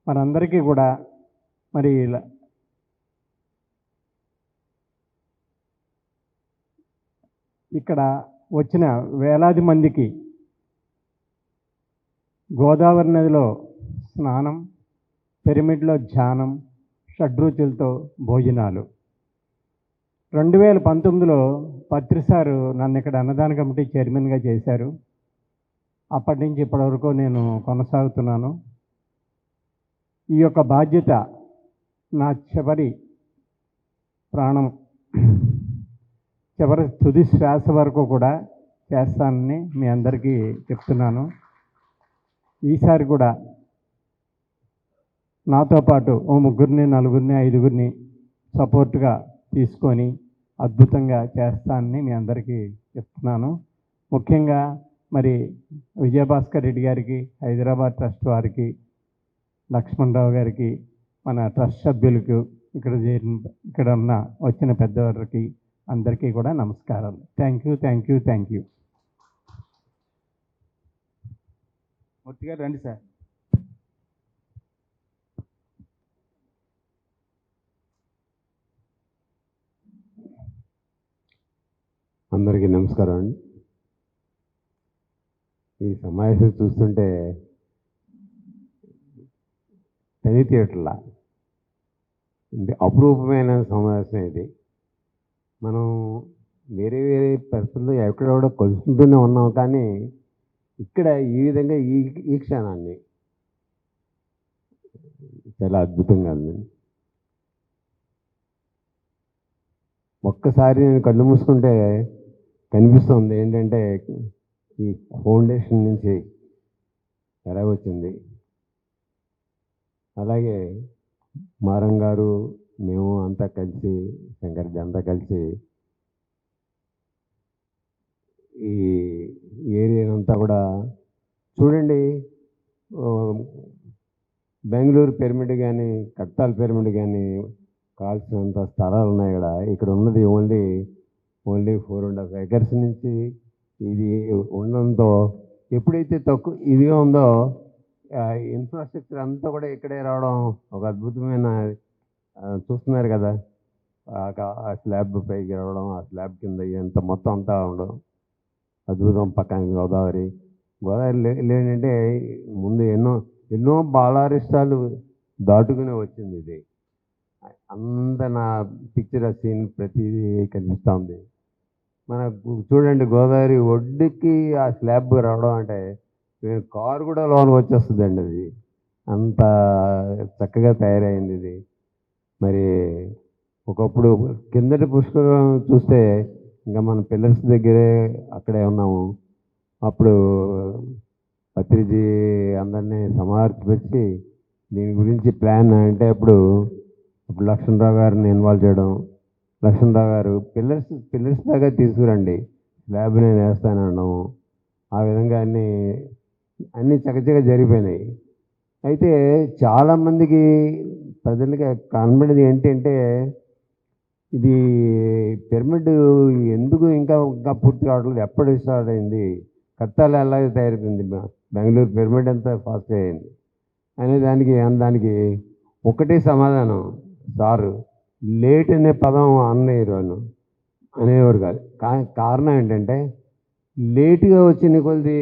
మనందరికీ కూడా మరి ఇక్కడ వచ్చిన వేలాది మందికి గోదావరి నదిలో స్నానం, పిరమిడ్లో ధ్యానం, షడ్రుచులతో భోజనాలు. 2019లో పత్రి సారు నన్ను ఇక్కడ అన్నదాన కమిటీ చైర్మన్గా చేశారు. అప్పటి నుంచి ఇప్పటి వరకు నేను కొనసాగుతున్నాను. ఈ యొక్క బాధ్యత నా చివరి ప్రాణం, చివరి తుది శ్వాస వరకు కూడా చేస్తానని మీ అందరికీ చెప్తున్నాను. ఈసారి కూడా నాతో పాటు ఓ 3, 4, 5 సపోర్ట్గా తీసుకొని అద్భుతంగా చేస్తానని మీ అందరికీ చెప్తున్నాను. ముఖ్యంగా మరి విజయభాస్కర్ రెడ్డి గారికి, హైదరాబాద్ ట్రస్ట్ వారికి, లక్ష్మణరావు గారికి, మన ట్రస్ట్ సభ్యులకు, ఇక్కడ ఉన్న వచ్చిన పెద్దవారికి అందరికీ కూడా నమస్కారాలు. Thank you. మూర్తి గారు రండి సార్. అందరికీ నమస్కారం అండి. ఈ సమావేశం చూస్తుంటే తెలియట్లా ఇది అపురూపమైన సమావేశం. ఇది మనం వేరే పరిస్థితుల్లో ఎక్కడెక్కడ కలుసుకుంటూనే ఉన్నాం, కానీ ఇక్కడ ఈ విధంగా ఈ క్షణాన్ని చాలా అద్భుతంగా ఉంది. ఒక్కసారి నేను కళ్ళు మూసుకుంటే కనిపిస్తుంది ఏంటంటే ఈ ఫౌండేషన్ నుంచి ఎలా వచ్చింది. అలాగే మారం గారు, మేము అంతా కలిసి, శంకర్జీ అంతా కలిసి ఈ ఏరియానంతా కూడా చూడండి. బెంగళూరు పిరమిడ్ కానీ, కట్టాల పిరమిడ్ కానీ కావాల్సినంత స్థలాలు ఉన్నాయి. ఇక్కడ ఉన్నది ఓన్లీ 4.5 acres నుంచి ఇది ఉండడంతో ఎప్పుడైతే తక్కువ ఇదిగా ఉందో ఇన్ఫ్రాస్ట్రక్చర్ అంతా కూడా ఇక్కడే రావడం ఒక అద్భుతమైన చూస్తున్నారు కదా. ఆ స్లాబ్ పైకి రావడం, ఆ స్లాబ్ కింద ఎంత మొత్తం అంతా ఉండడం అద్భుతం. పక్కన గోదావరి ఏంటంటే ముందు ఎన్నో బాలారిష్టాలు దాటుకునే వచ్చింది ఇది. అంత నా పిక్చర్ సీన్ ప్రతిదీ కనిపిస్తూ ఉంది. మనకు చూడండి, గోదావరి ఒడ్డుకి ఆ స్లాబ్ రావడం అంటే కారు కూడా లోన్ వచ్చేస్తుందండి. అది అంత చక్కగా తయారైంది ఇది. మరి ఒకప్పుడు కిందటి పుష్కరం చూస్తే ఇంకా మన పిల్లర్స్ దగ్గరే అక్కడే ఉన్నాము. అప్పుడు పత్రిజీ అందరినీ సమార్చిపెట్టి దీని గురించి ప్లాన్ అంటే అప్పుడు లక్ష్మణరావు గారిని ఇన్వాల్వ్ చేయడం. లక్ష్మణరావు గారు పిల్లర్స్ దాకా తీసుకురండి, స్లాబ్ నేను వేస్తానడం. ఆ విధంగా అన్నీ చక్కచక్క జరిగిపోయినాయి. అయితే చాలామందికి ప్రజలకి కనబడేది ఏంటంటే ఇది పిరమిడ్ ఎందుకు ఇంకా ఇంకా పూర్తి కావట్లేదు? ఎప్పుడు స్టార్ట్ అయింది? కట్టాలు ఎలాగ తయారైంది? బెంగళూరు పిరమిడ్ అంతా ఫాస్ట్ అయింది అనే దానికి ఒకటే సమాధానం. సారు లేట్ అనే పదం అన్నయ్యను అనేవారు కాదు. కారణం ఏంటంటే లేటుగా వచ్చిన కొద్ది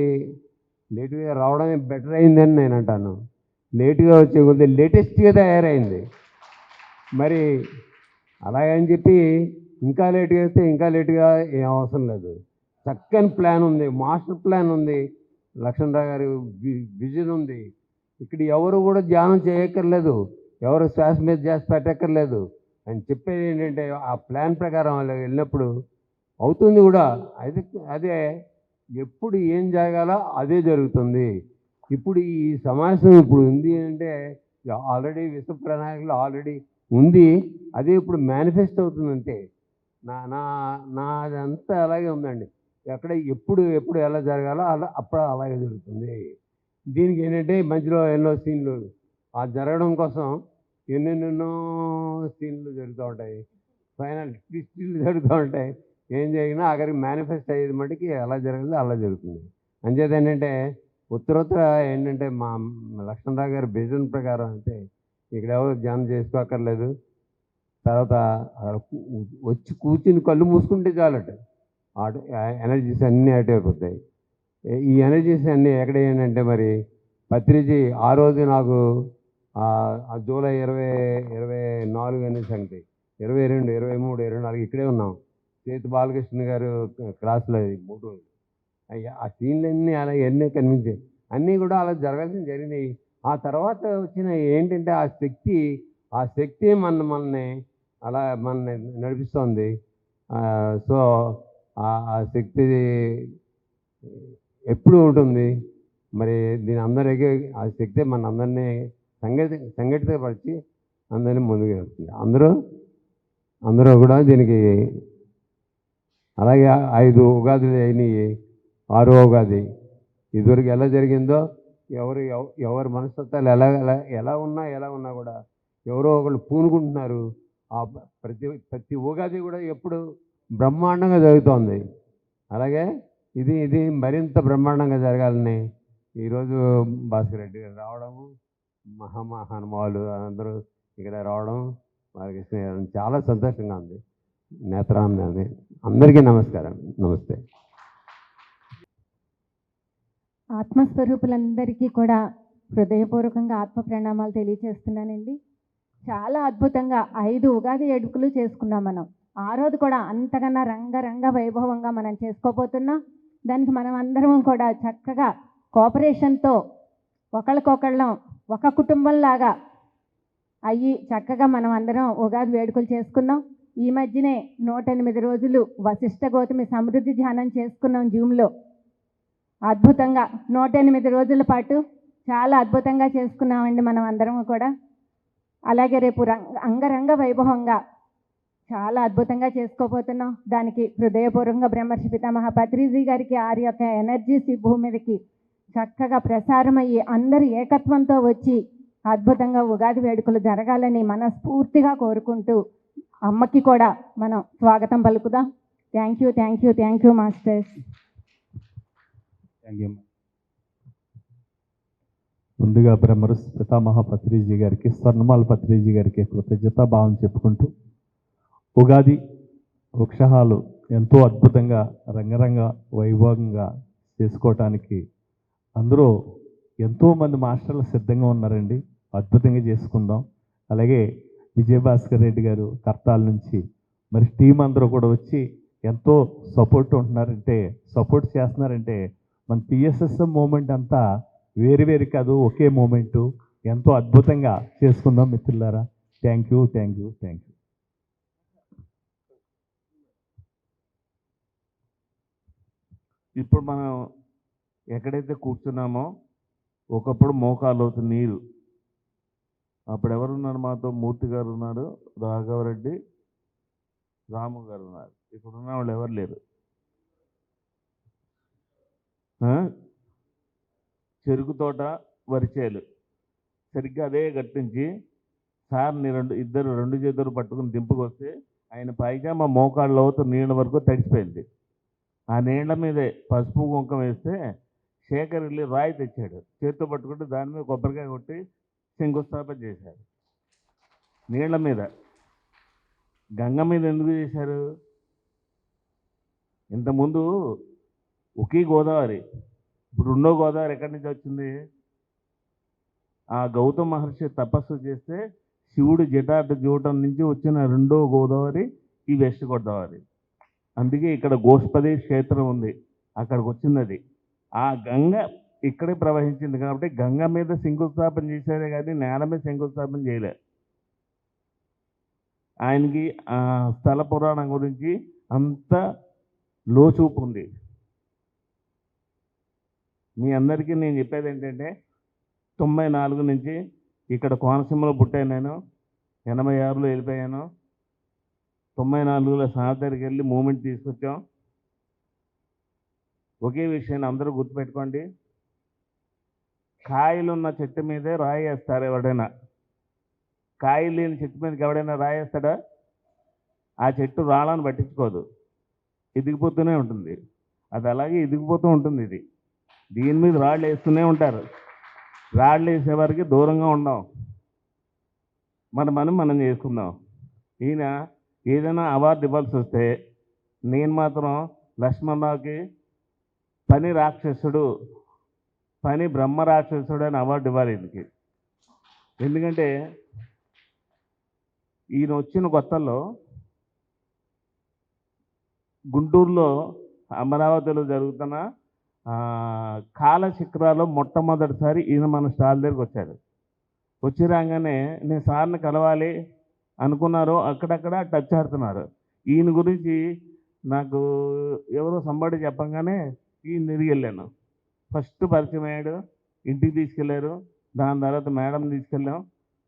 లేటుగా రావడమే బెటర్ అయిందని నేను అంటాను. లేటుగా వచ్చే కొద్ది లేటెస్ట్గా తయారైంది. మరి అలాగని చెప్పి ఇంకా లేటుగా వస్తే ఇంకా లేటుగా ఏం అవసరం లేదు. చక్కని ప్లాన్ ఉంది, మాస్టర్ ప్లాన్ ఉంది, లక్ష్మణరావు గారి విజన్ ఉంది. ఇక్కడ ఎవరు కూడా ధ్యానం చేయక్కర్లేదు, ఎవరు శ్వాస మీద ధ్యాస పెట్టక్కర్లేదు అని చెప్పేది ఏంటంటే ఆ ప్లాన్ ప్రకారం అలా వెళ్ళినప్పుడు అవుతుంది కూడా. అదే ఎప్పుడు ఏం జరగాలో అదే జరుగుతుంది. ఇప్పుడు ఈ సమావేశం ఇప్పుడు ఉంది అంటే ఆల్రెడీ విశ్వ ప్రణాళికలు ఆల్రెడీ ఉంది, అదే ఇప్పుడు మేనిఫెస్ట్ అవుతుందంటే నాదంతా అలాగే ఉందండి. ఎక్కడ ఎప్పుడు ఎలా జరగాలో అప్పుడు అలాగే జరుగుతుంది. దీనికి ఏంటంటే మధ్యలో ఎన్నో సీన్లు ఆ జరగడం కోసం ఎన్నెన్నెన్నో సీన్లు జరుగుతూ ఉంటాయి, ఫైనల్ ట్విస్టులు జరుగుతూ ఉంటాయి. ఏం జరిగినా అక్కడికి మేనిఫెస్ట్ అయ్యేది మటుకి ఎలా జరగాలో అలా జరుగుతుంది. అంచేత ఏంటంటే ఉత్తరోత్తర ఏంటంటే మా లక్ష్మణరావు గారి విజన్ ప్రకారం అంటే ఇక్కడ ఎవరు ధ్యానం చేసుకోక్కర్లేదు. తర్వాత అక్కడ వచ్చి కూర్చుని కళ్ళు మూసుకుంటే చాలట ఎనర్జీస్ అన్నీ అయిపోతాయి. ఈ ఎనర్జీస్ అన్నీ ఎక్కడ ఏంటంటే మరి పత్రిజీ ఆ రోజు నాకు జూలై 24 అనే సంగతి 22, 23, 24 ఇక్కడే ఉన్నాం. సేతు బాలకృష్ణ గారు క్లాసులో 3 రోజులు ఆ సీన్లన్నీ అలా ఎన్నో కనిపించాయి. అన్నీ కూడా అలా జరగాల్సిన జరిగినాయి. ఆ తర్వాత వచ్చిన ఏంటంటే ఆ శక్తి మనల్ని అలా మనల్ని నడిపిస్తోంది. సో ఆ శక్తి ఎప్పుడు ఉంటుంది మరి. దీని అందరికీ ఆ శక్తి మన అందరినీ సంఘటితపరిచి అందరినీ ముందుకు వెళ్తుంది. అందరూ కూడా దీనికి అలాగే 5 ఉగాదులు అయినాయి, 6వ ఉగాది ఇదివరకు ఎలా జరిగిందో ఎవరి మనస్తత్వాలు ఎలా ఉన్నా కూడా ఎవరో ఒకళ్ళు పూనుకుంటున్నారు. ఆ ప్రతి ఉగాది కూడా ఎప్పుడు బ్రహ్మాండంగా జరుగుతోంది. అలాగే ఇది మరింత బ్రహ్మాండంగా జరగాలని ఈరోజు భాస్కర్ రెడ్డి గారు రావడము, మహానుభావులు అందరూ ఇక్కడ రావడం వారికి చాలా సంతోషంగా ఉంది. నేత్రానంది అందరికీ నమస్కారం. నమస్తే. ఆత్మస్వరూపులందరికీ కూడా హృదయపూర్వకంగా ఆత్మ ప్రణామాలు తెలియజేస్తున్నానండి. చాలా అద్భుతంగా 5 ఉగాది వేడుకలు చేసుకున్నాం మనం. ఆ రోజు కూడా అంతకన్నా రంగ వైభవంగా మనం చేసుకోబోతున్నాం. దానికి మనం అందరం కూడా చక్కగా కోఆపరేషన్తో ఒకళ్ళకొకళ్ళం ఒక కుటుంబంలాగా అయ్యి చక్కగా మనం అందరం ఉగాది వేడుకలు చేసుకున్నాం. ఈ మధ్యనే 108 రోజులు వశిష్ఠ గౌతమి సమృద్ధి ధ్యానం చేసుకున్నాం జూమ్లో. అద్భుతంగా 108 రోజుల పాటు చాలా అద్భుతంగా చేసుకున్నామండి మనం అందరం కూడా. అలాగే రేపు అంగరంగ వైభవంగా చాలా అద్భుతంగా చేసుకోబోతున్నాం. దానికి హృదయపూర్వకంగా బ్రహ్మర్షి పితామహ పత్రిజీ గారికి వారి యొక్క ఎనర్జీస్ ఈ భూమి మీదకి చక్కగా ప్రసారం అయ్యి అందరూ ఏకత్వంతో వచ్చి అద్భుతంగా ఉగాది వేడుకలు జరగాలని మనస్ఫూర్తిగా కోరుకుంటూ అమ్మకి కూడా మనం స్వాగతం పలుకుదాం. Thank you masters. Thank you. ముందుగా బ్రహ్మర్షి పితామహ పత్రిజీ గారికి, స్వర్ణమాల పత్రిజీ గారికి కృతజ్ఞతాభావం చెప్పుకుంటూ ఉగాది వృక్షహాలు ఎంతో అద్భుతంగా రంగరంగ వైభవంగా చేసుకోవటానికి అందరూ ఎంతోమంది మాస్టర్లు సిద్ధంగా ఉన్నారండి. అద్భుతంగా చేసుకుందాం. అలాగే విజయభాస్కర్ రెడ్డి గారు కర్తాల నుంచి మరి టీం అందరూ కూడా వచ్చి ఎంతో సపోర్ట్ చేస్తున్నారంటే మన పిఎస్ఎస్ఎం మూమెంట్ అంతా వేరు కాదు, ఒకే మూమెంటు. ఎంతో అద్భుతంగా చేసుకుందాం మిత్రులారా. Thank you. ఇప్పుడు మనం ఎక్కడైతే కూర్చున్నామో ఒకప్పుడు మోకాలు లోతు నీరు. అప్పుడు ఎవరున్నారు మాతో? మూర్తి గారు ఉన్నారు, రాఘవరెడ్డి, రాము గారు ఉన్నారు. ఇక్కడ ఉన్న వాళ్ళు ఎవరు లేరు. చెరుకు తోట, వరిచేలు సరిగ్గా అదే గట్టించి సార్ని రెండు చేతులు పట్టుకుని దింపుకొస్తే ఆయన పైజామా మోకాళ్ళ లోతు నీళ్ళ వరకు తడిసిపోయింది. ఆ నీళ్ళ మీదే పసుపు కుంకుమ వేస్తే శేఖర్ వెళ్ళి రాయి తెచ్చాడు, చేతితో పట్టుకుంటే దాని మీద కొబ్బరికాయ కొట్టి శంకుస్థాపన చేశారు. నీళ్ళ మీద, గంగ మీద ఎందుకు చేశారు? ఇంతకుముందు ఒకే గోదావరి, ఇప్పుడు రెండో గోదావరి ఎక్కడి నుంచి వచ్చింది? ఆ గౌతమ మహర్షి తపస్సు చేస్తే శివుడు జటాట జూటం నుంచి వచ్చిన రెండో గోదావరి ఈ వెస్ట్ గోదావరి. అందుకే ఇక్కడ గోష్పది క్షేత్రం ఉంది, అక్కడికి వచ్చింది అది. ఆ గంగ ఇక్కడే ప్రవహించింది కాబట్టి గంగ మీద శంకుస్థాపన చేశారే కానీ నేల మీద శంకుస్థాపన చేయలే. ఆయనకి ఆ స్థల పురాణం గురించి అంత లోచూపు ఉంది. మీ అందరికీ నేను చెప్పేది ఏంటంటే 94 నుంచి ఇక్కడ కోనసీమలో పుట్టాను నేను, 86లో వెళ్ళిపోయాను, 94లో సార్ దగ్గరికి వెళ్ళి మూమెంట్ తీసుకొచ్చాం. ఒకే విషయాన్ని అందరూ గుర్తుపెట్టుకోండి, కాయలున్న చెట్టు మీదే రాయి వేస్తారు ఎవడైనా. కాయలు లేని చెట్టు మీదకి ఎవడైనా రాయి వేస్తాడా? ఆ చెట్టు రాళ్ళని పట్టించుకోదు, ఎదిగిపోతూనే ఉంటుంది. అది అలాగే ఎదిగిపోతూ ఉంటుంది. ఇది దీని మీద రాళ్ళు వేస్తూనే ఉంటారు. రాళ్ళు వేసేవారికి దూరంగా ఉందాం, మన మనం చేసుకుందాం. ఈయన ఏదైనా అవార్డు ఇవ్వాల్సి వస్తే నేను మాత్రం లక్ష్మణరావుకి పని రాక్షసుడు, పని బ్రహ్మ రాక్షసుడు అని అవార్డు ఇవ్వాలి ఈయనకి. ఎందుకంటే ఈయన వచ్చిన కొత్తల్లో గుంటూరులో అమరావతిలో జరుగుతున్న కాలచక్రాలో మొట్టమొదటిసారి ఈయన మన స్టాల్ దగ్గరికి వచ్చాడు. వచ్చి రాగానే నేను సార్ని కలవాలి అనుకున్నారు, అక్కడక్కడ టచ్ ఆడుతున్నారు. ఈయన గురించి నాకు ఎవరో సంబడి చెప్పంగానే ఈయన తిరిగి వెళ్ళాను. ఫస్ట్ పరిచయం అయ్యాడు, ఇంటికి తీసుకెళ్ళారు. దాని తర్వాత మేడం తీసుకెళ్ళాం.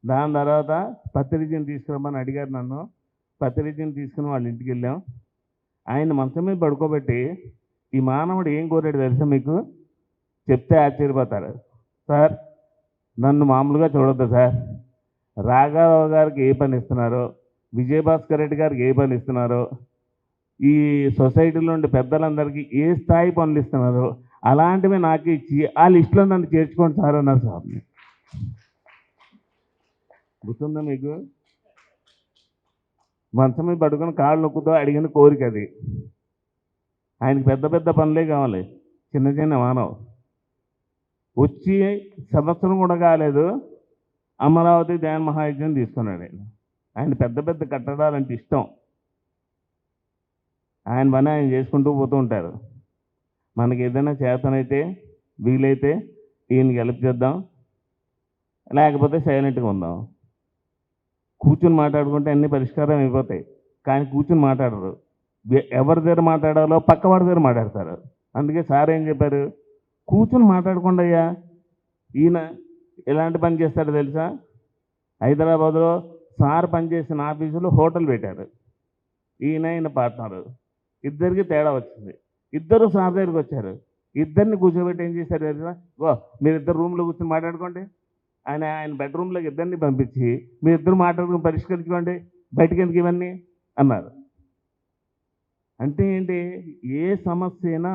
దాని తర్వాత పత్రిజీని తీసుకురమ్మని అడిగారు నన్ను. పత్రిజీని తీసుకుని వాళ్ళ ఇంటికి వెళ్ళాం. ఆయన మంచం మీద పడుకోబెట్టి ఈ మానవుడు ఏం కోరాడు తెలుసా మీకు? చెప్తే ఆశ్చర్యపోతారు. సార్ నన్ను మామూలుగా చూడొద్దు సార్, రాఘారావు గారికి ఏ పని ఇస్తున్నారో, విజయభాస్కర్ రెడ్డి గారికి ఏ పని ఇస్తున్నారో, ఈ సొసైటీలో ఉండే పెద్దలందరికీ ఏ స్థాయి పనులు ఇస్తున్నారో అలాంటివి నాకు ఇచ్చి ఆ లిస్టులో నన్ను చేర్చుకోండి సార్ అన్నారు సార్. గుర్తుందా మీకు? మంచం మీద పడుకొని కాళ్ళు నొక్కుతో అడిగిన కోరిక అది. ఆయనకి పెద్ద పెద్ద పనులే కావాలి, చిన్న చిన్న మానవ. వచ్చి సంవత్సరం కూడా కాలేదు, అమరావతి ధ్యాన మహాయజ్ఞం తీసుకున్నాడు ఆయన. ఆయన పెద్ద పెద్ద కట్టడాలంటే ఇష్టం. ఆయన పని ఆయన చేసుకుంటూ పోతూ ఉంటారు. మనకి ఏదైనా చేతనైతే వీలైతే ఈయనకి హెల్ప్ చేద్దాం, లేకపోతే సైలెంట్గా ఉందాం. కూర్చుని మాట్లాడుకుంటే అన్ని పరిష్కారం అయిపోతాయి, కానీ కూర్చుని మాట్లాడరు. ఎవరి దగ్గర మాట్లాడాలో పక్కవాడి దగ్గర మాట్లాడతారు. అందుకే సార్ ఏం చెప్పారు, కూర్చుని మాట్లాడకుండా అయ్యా. ఈయన ఎలాంటి పని చేస్తాడో తెలుసా? హైదరాబాద్లో సార్ పనిచేసిన ఆఫీసులో హోటల్ పెట్టారు. ఈయన పార్ట్నరు, ఇద్దరికి తేడా వచ్చింది. ఇద్దరు సార్ దగ్గరికి వచ్చారు. ఇద్దరిని కూర్చోబెట్టి ఏం చేశారు తెలుసా? మీరిద్దరు రూమ్లో కూర్చొని మాట్లాడుకోండి. ఆయన బెడ్రూమ్లోకి ఇద్దరిని పంపించి మీరిద్దరు మాట్లాడుకుని పరిష్కరించుకోండి, బయటకు ఎందుకు ఇవన్నీ అన్నారు. అంటే ఏంటి? ఏ సమస్య అయినా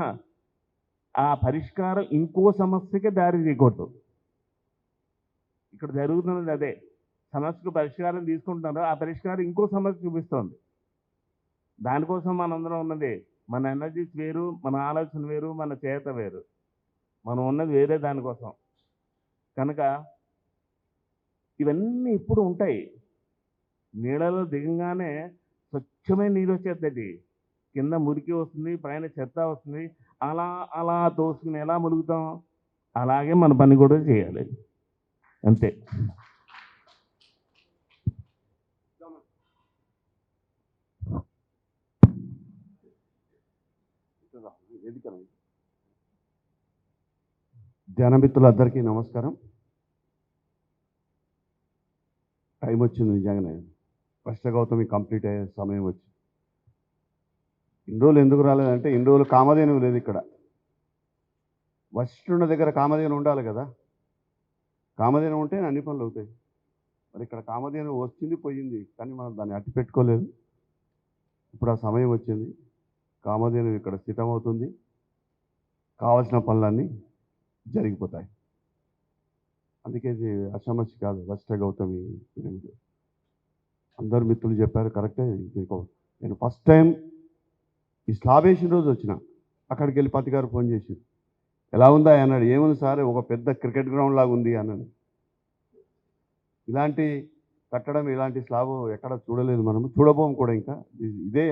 ఆ పరిష్కారం ఇంకో సమస్యకే దారి తీయకూడదు. ఇక్కడ జరుగుతున్నది అదే. సమస్యకు పరిష్కారం తీసుకుంటున్నారు, ఆ పరిష్కారం ఇంకో సమస్య చూపిస్తుంది. దానికోసం మనందరం ఉన్నది. మన ఎనర్జీస్ వేరు, మన ఆలోచన వేరు, మన చేత వేరు. మనం ఉన్నది వేరే దానికోసం. కనుక ఇవన్నీ ఇప్పుడు ఉంటాయి. నీళ్ళలో దిగంగానే స్వచ్ఛమైన నీరు వచ్చేస్తుంది, కింద మురికి వస్తుంది, పైన చెత్త వస్తుంది. అలా అలా తోసుకుని ఎలా ములుగుతాం? అలాగే మన పని కూడా చేయాలి, అంతే. జనమిత్రులందరికీ నమస్కారం. టైం వచ్చింది నిజంగానే, ఫస్ట్ గౌతమి కంప్లీట్ అయ్యే సమయం వచ్చి. ఇన్ని రోజులు ఎందుకు రాలేదంటే, ఇన్ని రోజులు కామధేనువు లేదు ఇక్కడ. వశిష్ఠుడి దగ్గర కామధేను ఉండాలి కదా, కామధేను ఉంటే అన్ని పనులు అవుతాయి. మరి ఇక్కడ కామధేను వచ్చింది పోయింది, కానీ మనం దాన్ని అట్టి పెట్టుకోలేదు. ఇప్పుడు ఆ సమయం వచ్చింది. కామధేను ఇక్కడ స్థితమవుతుంది. కావాల్సిన పనులన్నీ జరిగిపోతాయి. అందుకే ఇది అసమస్య కాదు. వశిష్ఠ గౌతమి పిరమిడ్. అందరు మిత్రులు చెప్పారు కరెక్టే. నేను ఫస్ట్ టైం ఈ స్లాబ్ వేసిన రోజు వచ్చిన, అక్కడికి వెళ్ళి పతి గారు ఫోన్ చేసి ఎలా ఉందా అన్నాడు. ఏముంది సార్, ఒక పెద్ద క్రికెట్ గ్రౌండ్ లాగా ఉంది అన్నాడు. ఇలాంటి కట్టడం, ఇలాంటి స్లాబ్ ఎక్కడ చూడలేదు, మనము చూడబోం కూడా. ఇంకా ఇదే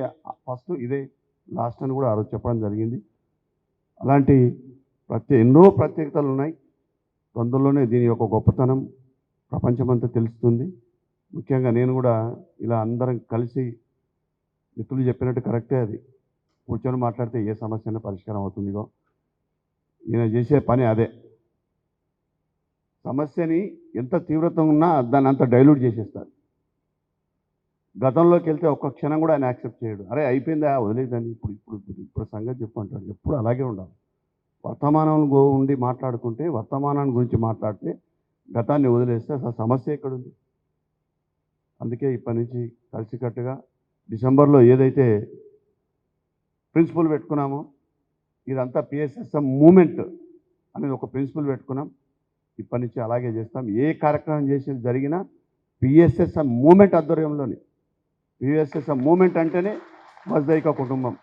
ఫస్ట్, ఇదే లాస్ట్ అని కూడా ఆ రోజు చెప్పడం జరిగింది. అలాంటి ఎన్నో ప్రత్యేకతలు ఉన్నాయి. తొందరలోనే దీని యొక్క గొప్పతనం ప్రపంచమంతా తెలుస్తుంది. ముఖ్యంగా నేను కూడా ఇలా అందరం కలిసి, మిత్రులు చెప్పినట్టు కరెక్టే, అది కూర్చొని మాట్లాడితే ఏ సమస్య పరిష్కారం అవుతుందిగో. ఈయన చేసే పని అదే. సమస్యని ఎంత తీవ్రత ఉన్నా దాన్ని అంత డైల్యూట్ చేసేస్తారు. గతంలోకి వెళ్తే ఒక్క క్షణం కూడా ఆయన యాక్సెప్ట్ చేయడు. అరే అయిపోయిందా, వదిలేదని, ఇప్పుడు సంగతి చెప్పంటాడు. ఎప్పుడు అలాగే ఉండాలి. వర్తమానంలో ఉండి మాట్లాడుకుంటే, వర్తమానాన్ని గురించి మాట్లాడితే, గతాన్ని వదిలేస్తే అసలు సమస్య ఎక్కడుంది? అందుకే ఇప్పటి నుంచి కలిసికట్టుగా డిసెంబర్లో ఏదైతే ప్రిన్సిపల్ పెట్టుకున్నామో, ఇదంతా పిఎస్ఎస్ఎం మూమెంట్ అనేది ఒక ప్రిన్సిపల్ పెట్టుకున్నాం. ఇప్పటి నుంచి అలాగే చేస్తాం. ఏ కార్యక్రమం చేసి జరిగినా పిఎస్ఎస్ఎం మూమెంట్ ఆధ్వర్యంలోనే. పిఎస్ఎస్ఎం మూమెంట్ అంటేనే వజ్రైక కుటుంబం.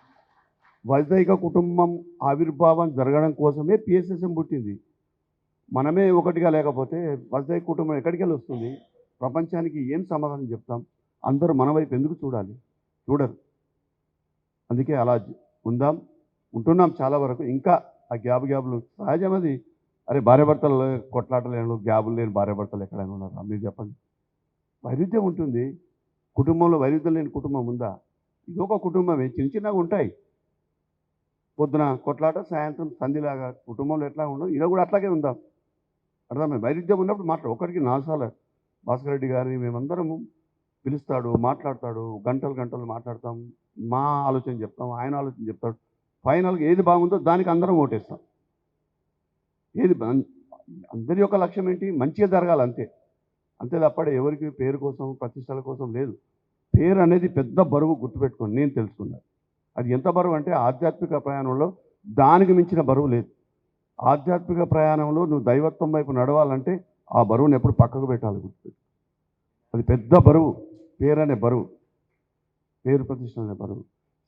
వజ్రైక కుటుంబం ఆవిర్భావం జరగడం కోసమే పిఎస్ఎస్ఎం పుట్టింది. మనమే ఒకటిగా లేకపోతే వజ్రైక కుటుంబం ఎక్కడికి వెళ్ళి వస్తుంది? ప్రపంచానికి ఏం సమాధానం చెప్తాం? అందరూ మన వైపు ఎందుకు చూడాలి? చూడరు. అందుకే అలా ఉంటున్నాం చాలా వరకు. ఇంకా ఆ గ్యాబులు సహజం. అది అరే భార్యాభర్తలు కొట్లాటలేను, గ్యాబులు లేని భార్యాభర్తలు ఎక్కడైనా ఉన్నారా? మీరు చెప్పండి. వైరుధ్యం ఉంటుంది. కుటుంబంలో వైరుధ్యం లేని కుటుంబం ఉందా? ఇది ఒక కుటుంబమే, చిన్న చిన్నగా ఉంటాయి. పొద్దున కొట్లాట, సాయంత్రం సంధిలాగా కుటుంబంలో ఎట్లా ఉండవు, ఇలా కూడా అట్లాగే ఉందాం. అర్థమైంది? వైరుధ్యం ఉన్నప్పుడు ఒకరికి 4 సార్లు భాస్కర్ రెడ్డి గారిని మేమందరము పిలుస్తాడు, మాట్లాడతాడు, గంటలు మాట్లాడతాం. మా ఆలోచన చెప్తాం, ఆయన ఆలోచన చెప్తాడు. ఫైనల్గా ఏది బాగుందో దానికి అందరం ఓటేస్తాం. అందరి యొక్క లక్ష్యం ఏంటి? మంచిగా జరగాలి, అంతే తప్ప ఎవరికి పేరు కోసం, ప్రతిష్టల కోసం లేదు. పేరు అనేది పెద్ద బరువు, గుర్తుపెట్టుకోండి. నేను తెలుసుకున్నాను అది ఎంత బరువు అంటే, ఆధ్యాత్మిక ప్రయాణంలో దానికి మించిన బరువు లేదు. ఆధ్యాత్మిక ప్రయాణంలో నువ్వు దైవత్వం వైపు నడవాలంటే ఆ బరువుని ఎప్పుడు పక్కకు పెట్టాలి, గుర్తుపెట్టు. అది పెద్ద బరువు. పేరు అనే బరువు, పేరు ప్రతిష్ట అనే బరువు.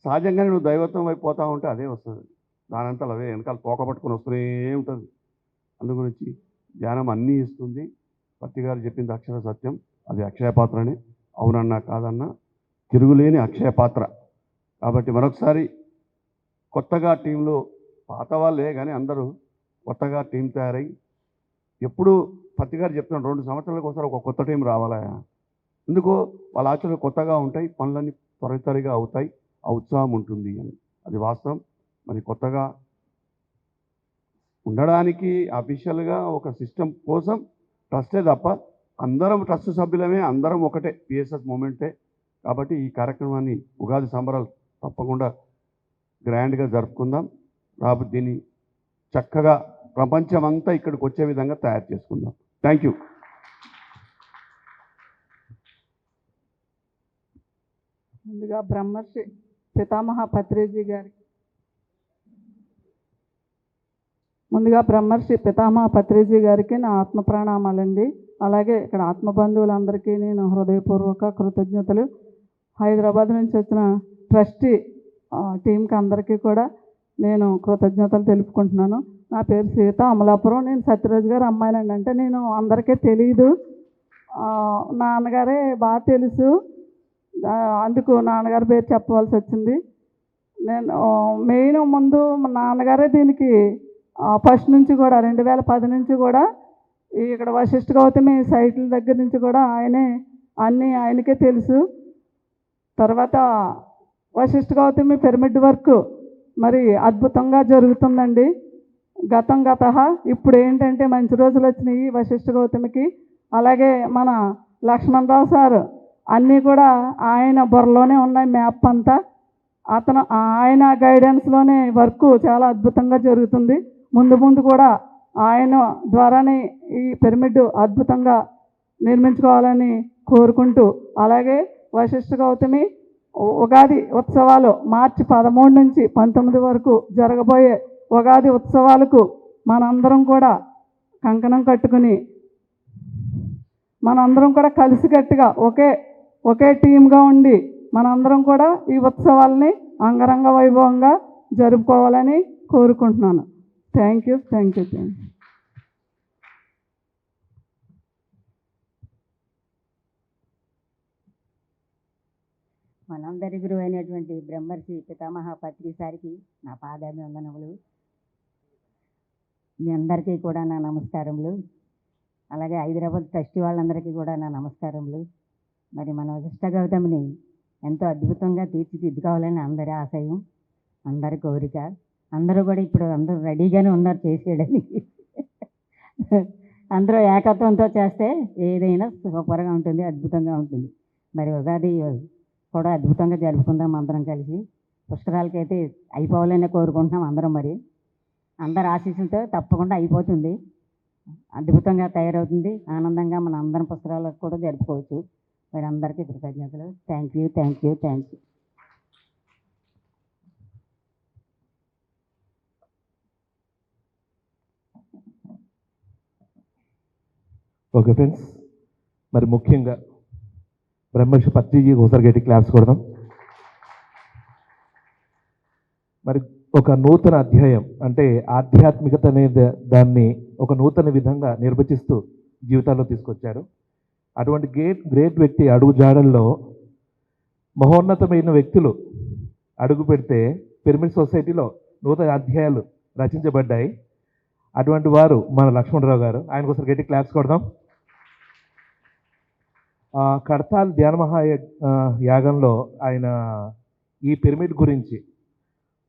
సహజంగానే నువ్వు దైవత్వం వైపు పోతా ఉంటే అదే వస్తుంది. దానంతా అదే వెనకాల తోక పట్టుకొని వస్తూనే ఉంటుంది. అందు గురించి ధ్యానం అన్నీ ఇస్తుంది. పత్తి గారు చెప్పింది అక్షర సత్యం. అది అక్షయ పాత్రనే. అవునన్నా కాదన్నా తిరుగులేని అక్షయ పాత్ర. కాబట్టి మరొకసారి కొత్తగా టీంలో పాత వాళ్ళే కానీ అందరూ కొత్తగా టీం తయారై, ఎప్పుడు పత్తి గారు చెప్తున్నాడు 2 సంవత్సరాలకు ఒకసారి ఒక కొత్త టీం రావాలా. ఎందుకో వాళ్ళ ఆచరణలు కొత్తగా ఉంటాయి, పనులన్నీ త్వరితరిగా అవుతాయి, ఆ ఉత్సాహం ఉంటుంది అని. అది వాస్తవం. మరి కొత్తగా ఉండడానికి అఫీషియల్గా ఒక సిస్టమ్ కోసం ట్రస్టే తప్ప అందరం ట్రస్ట్ సభ్యులమే, అందరం ఒకటే, పిఎస్ఎస్ మూమెంటే. కాబట్టి ఈ కార్యక్రమాన్ని ఉగాది సంబరాలు తప్పకుండా గ్రాండ్గా జరుపుకుందాం. కాబట్టి దీన్ని చక్కగా ప్రపంచమంతా ఇక్కడికి వచ్చే విధంగా తయారు చేసుకుందాం. Thank you. ముందుగా బ్రహ్మర్షి పితామహ పత్రిజీ గారికి నా ఆత్మ ప్రణామాలండి. అలాగే ఇక్కడ ఆత్మబంధువులందరికీ నేను హృదయపూర్వక కృతజ్ఞతలు. హైదరాబాద్ నుంచి వచ్చిన ట్రస్టీ టీంకి అందరికీ కూడా నేను కృతజ్ఞతలు తెలుపుకుంటున్నాను. నా పేరు సీత, అమలాపురం. నేను సత్యరాజు గారు అమ్మాయినండి. అంటే నేను అందరికీ తెలియదు, నాన్నగారే బాగా తెలుసు. అందుకు నాన్నగారి పేరు చెప్పవలసి వచ్చింది. నేను మెయిన్ ముందు మా నాన్నగారే దీనికి ఫస్ట్ నుంచి కూడా 2010 నుంచి కూడా ఇక్కడ వశిష్ఠ గౌతమి సైట్ల దగ్గర నుంచి కూడా ఆయనకే తెలుసు. తర్వాత వశిష్ఠ గౌతమి పిరమిడ్ వర్క్ మరి అద్భుతంగా జరుగుతుందండి. గత ఇప్పుడు ఏంటంటే మంచి రోజులు వచ్చినాయి వశిష్ఠ గౌతమికి. అలాగే మన లక్ష్మణరావు సార్ అన్నీ కూడా ఆయన బుర్రలోనే ఉన్నాయి, మ్యాప్ అంతా ఆయన గైడెన్స్లోనే వర్క్ చాలా అద్భుతంగా జరుగుతుంది. ముందు కూడా ఆయన ద్వారానే ఈ పిరమిడ్ అద్భుతంగా నిర్మించుకోవాలని కోరుకుంటూ, అలాగే వశిష్ఠ గౌతమి ఉగాది ఉత్సవాలు మార్చి 13 నుంచి 19 వరకు జరగబోయే ఉగాది ఉత్సవాలకు మనందరం కూడా కంకణం కట్టుకుని మనందరం కూడా కలిసికట్టుగా ఒకే టీమ్గా ఉండి మనందరం కూడా ఈ ఉత్సవాలని అంగరంగ వైభవంగా జరుపుకోవాలని కోరుకుంటున్నాను. Thank you. మనందరి గురువు అయినటువంటి బ్రహ్మర్షి పితామహ పత్రి సారికి నా పాదాభివందనములు. మీ అందరికీ కూడా నా నమస్కారములు. అలాగే హైదరాబాద్ ట్రస్టీ వాళ్ళందరికీ కూడా నా నమస్కారములు. మరి మన వశిష్ఠ గౌతమిని ఎంతో అద్భుతంగా తీర్చిదిద్దుకోవాలని అందరి ఆశయం, అందరి కోరిక. అందరూ కూడా ఇప్పుడు అందరూ రెడీగానే ఉన్నారు చేసేయడానికి. అందరూ ఏకత్వంతో చేస్తే ఏదైనా సూపర్గా ఉంటుంది, అద్భుతంగా ఉంటుంది. మరి ఉగాది కూడా అద్భుతంగా జరుపుకుందాం అందరం కలిసి. పుష్కరాలకైతే అయిపోవాలని కోరుకుంటున్నాం అందరం. మరి అందరి ఆశీస్సులతో తప్పకుండా అయిపోతుంది, అద్భుతంగా తయారవుతుంది. ఆనందంగా మన అందరం పుష్కరాలకు కూడా జరుపుకోవచ్చు. మరి అందరికీ కృతజ్ఞతలు. Thank you. ఓకే ఫ్రెండ్స్, మరి ముఖ్యంగా బ్రహ్మర్షి పత్రిజీ ఒకసారి గట్టి క్లాప్స్ కొడదాం. మరి ఒక నూతన అధ్యాయం అంటే ఆధ్యాత్మికత అనేది దాన్ని ఒక నూతన విధంగా నిర్వచిస్తూ జీవితాల్లో తీసుకొచ్చారు. అటువంటి గ్రేట్ వ్యక్తి అడుగు జాడల్లో మహోన్నతమైన వ్యక్తులు అడుగు పెడితే పిరమిడ్ సొసైటీలో నూతన అధ్యాయాలు రచించబడ్డాయి. అటువంటి వారు మన లక్ష్మణరావు గారు. ఆయన ఒకసారి గట్టి క్లాప్స్ కొడదాం. కడతాల్ ధ్యాన యాగంలో ఆయన ఈ పిరమిడ్ గురించి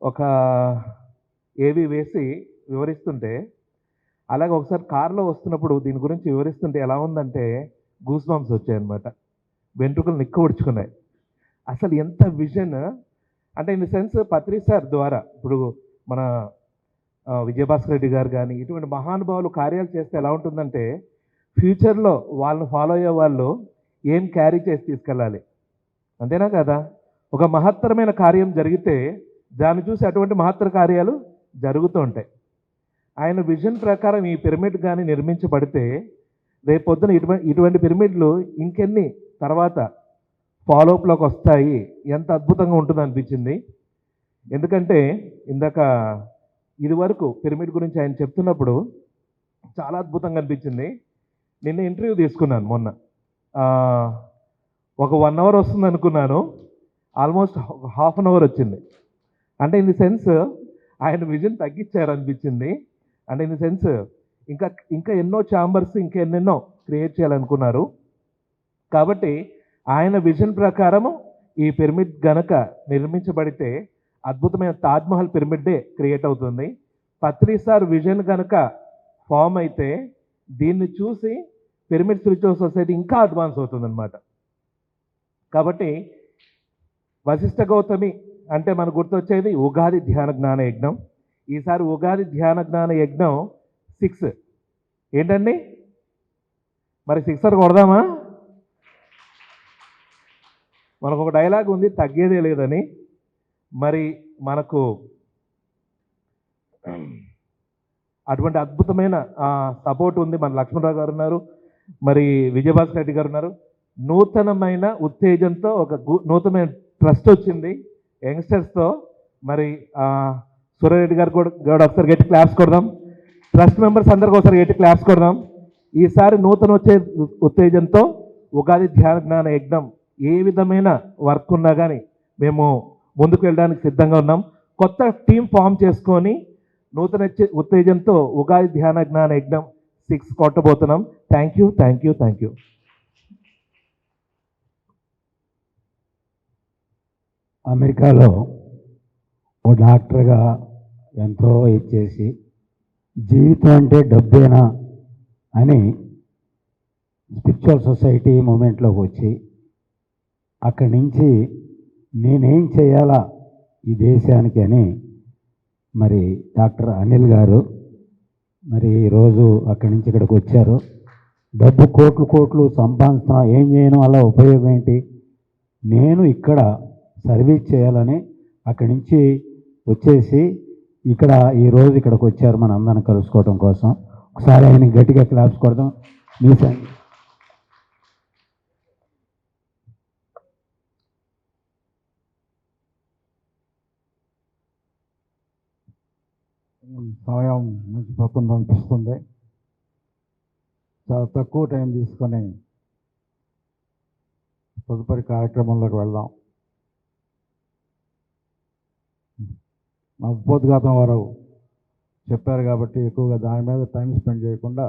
ఒక ఏవి వేసి వివరిస్తుంటే, అలాగే ఒకసారి కారులో వస్తున్నప్పుడు దీని గురించి వివరిస్తుంటే ఎలా ఉందంటే గూస్ బంప్స్ వచ్చాయన్నమాట. వెంట్రుకలు నిక్కబుడుచుకున్నాయి. అసలు ఎంత విజన్ అంటే in the sense Patri sir ద్వారా ఇప్పుడు మన విజయభాస్కర్ రెడ్డి గారు కానీ ఇటువంటి మహానుభావులు కార్యాలు చేస్తే ఎలా ఉంటుందంటే ఫ్యూచర్లో వాళ్ళని ఫాలో అయ్యే వాళ్ళు ఏం క్యారీ చేసి తీసుకెళ్ళాలి, అంతేనా కదా? ఒక మహత్తరమైన కార్యం జరిగితే దాన్ని చూసి అటువంటి మహత్తర కార్యాలు జరుగుతూ ఉంటాయి. ఆయన విజన్ ప్రకారం ఈ పిరమిడ్ కానీ నిర్మించబడితే రేపు పొద్దున ఇటువంటి పిరమిడ్లు ఇంకెన్ని తర్వాత ఫాలోఅప్లోకి వస్తాయి, ఎంత అద్భుతంగా ఉంటుంది అనిపించింది. ఎందుకంటే ఇందాక ఇదివరకు పిరమిడ్ గురించి ఆయన చెప్తున్నప్పుడు చాలా అద్భుతంగా అనిపించింది. నిన్న ఇంటర్వ్యూ తీసుకున్నాను మొన్న. ఒక 1 అవర్ వస్తుంది అనుకున్నాను, ఆల్మోస్ట్ ½ అన్ అవర్ వచ్చింది. అంటే ఇన్ ది సెన్స్ ఆయన విజన్ తగ్గించారు అనిపించింది. అంటే ఇన్ ది సెన్స్ ఇంకా ఎన్నో ఛాంబర్స్ ఇంకా ఎన్నెన్నో క్రియేట్ చేయాలనుకున్నారు. కాబట్టి ఆయన విజన్ ప్రకారము ఈ పిరమిడ్ గనక నిర్మించబడితే అద్భుతమైన తాజ్మహల్ పిరమిడ్డే క్రియేట్ అవుతుంది. పత్రి సార్ విజన్ కనుక ఫామ్ అయితే దీన్ని చూసి పిరమిడ్ స్పిరిచువల్ సొసైటీ ఇంకా అడ్వాన్స్ అవుతుందన్నమాట. కాబట్టి వశిష్ఠ గౌతమి అంటే మనకు గుర్తొచ్చేది ఉగాది ధ్యాన జ్ఞాన యజ్ఞం. ఈసారి ఉగాది ధ్యాన జ్ఞాన యజ్ఞం 6 ఏంటండి? మరి 6 కొడదామా? మనకు ఒక డైలాగ్ ఉంది, తగ్గేదే లేదని. మరి మనకు అటువంటి అద్భుతమైన సపోర్ట్ ఉంది. మన లక్ష్మణరావు గారు ఉన్నారు, మరి విజయభాస్కర్ రెడ్డి గారు ఉన్నారు. నూతనమైన ఉత్తేజంతో ఒక నూతనమైన ట్రస్ట్ వచ్చింది యంగ్స్టర్స్తో. మరి సూర్యారెడ్డి గారు కూడా ఒకసారి గట్టి క్లాప్స్ కొడదాం. ట్రస్ట్ మెంబర్స్ అందరికీ ఒకసారి గట్టి క్లాప్స్ కొడదాం. ఈసారి నూతన ఉత్తేజంతో ఉగాది ధ్యాన జ్ఞాన యజ్ఞం ఏ విధమైన వర్క్ ఉన్నా కానీ మేము ముందుకు వెళ్ళడానికి సిద్ధంగా ఉన్నాం. కొత్త టీం ఫామ్ చేసుకొని నూతన ఉత్తేజంతో ఉగాది ధ్యాన జ్ఞాన యజ్ఞం 6 కొట్టబోతున్నాం. Thank you. అమెరికాలో ఓ డాక్టర్గా ఎంతో ఇచ్చేసి జీవితం అంటే డబ్బేనా అని స్పిరిచువల్ సొసైటీ మూమెంట్లోకి వచ్చి అక్కడి నుంచి నేనేం చేయాలా ఈ దేశానికి అని మరి డాక్టర్ అనిల్ గారు మరి ఈరోజు అక్కడి నుంచి ఇక్కడికి వచ్చారు. డబ్బు కోట్లు సంపాదిస్తున్నా, ఏం చేయడం వల్ల ఉపయోగం ఏంటి? నేను ఇక్కడ సర్వీస్ చేయాలని అక్కడి నుంచి వచ్చేసి ఇక్కడ ఈరోజు ఇక్కడికి వచ్చారు మన అందరిని కలుసుకోవడం కోసం. ఒకసారి ఆయన గట్టిగా క్లాప్స్ కొడదాం. మీ సమయం మించిపోతుంది అనిపిస్తుంది. చాలా తక్కువ టైం తీసుకొని తదుపరి కార్యక్రమంలోకి వెళ్దాం. మా ఉపోద్ఘాతం వారు చెప్పారు కాబట్టి ఎక్కువగా దాని మీద టైం స్పెండ్ చేయకుండా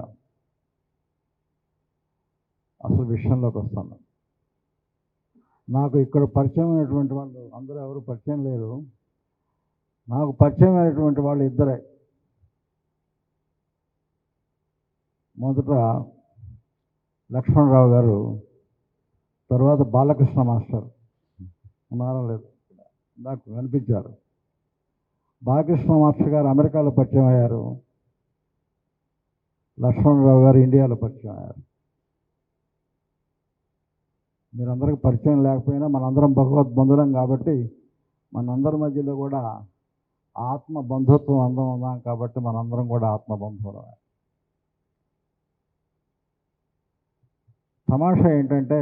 అసలు విషయంలోకి వస్తాను. నాకు ఇక్కడ పరిచయం అయినటువంటి వాళ్ళు అందరూ ఎవరు పరిచయం లేరు. నాకు పరిచయం అయినటువంటి వాళ్ళు ఇద్దరే. మొదట లక్ష్మణరావు గారు, తర్వాత బాలకృష్ణ మాస్టర్ ఉన్నారా లేదు నాకు కనిపించారు. బాలకృష్ణ మాస్టర్ గారు అమెరికాలో పరిచయం అయ్యారు, లక్ష్మణరావు గారు ఇండియాలో పరిచయం అయ్యారు. మీరందరికీ పరిచయం లేకపోయినా మనందరం భగవద్బంధులం కాబట్టి మనందరి మధ్యలో కూడా ఆత్మ బంధుత్వం అందం ఉన్నాం కాబట్టి మనందరం కూడా ఆత్మ బంధువులం. తమాషా ఏంటంటే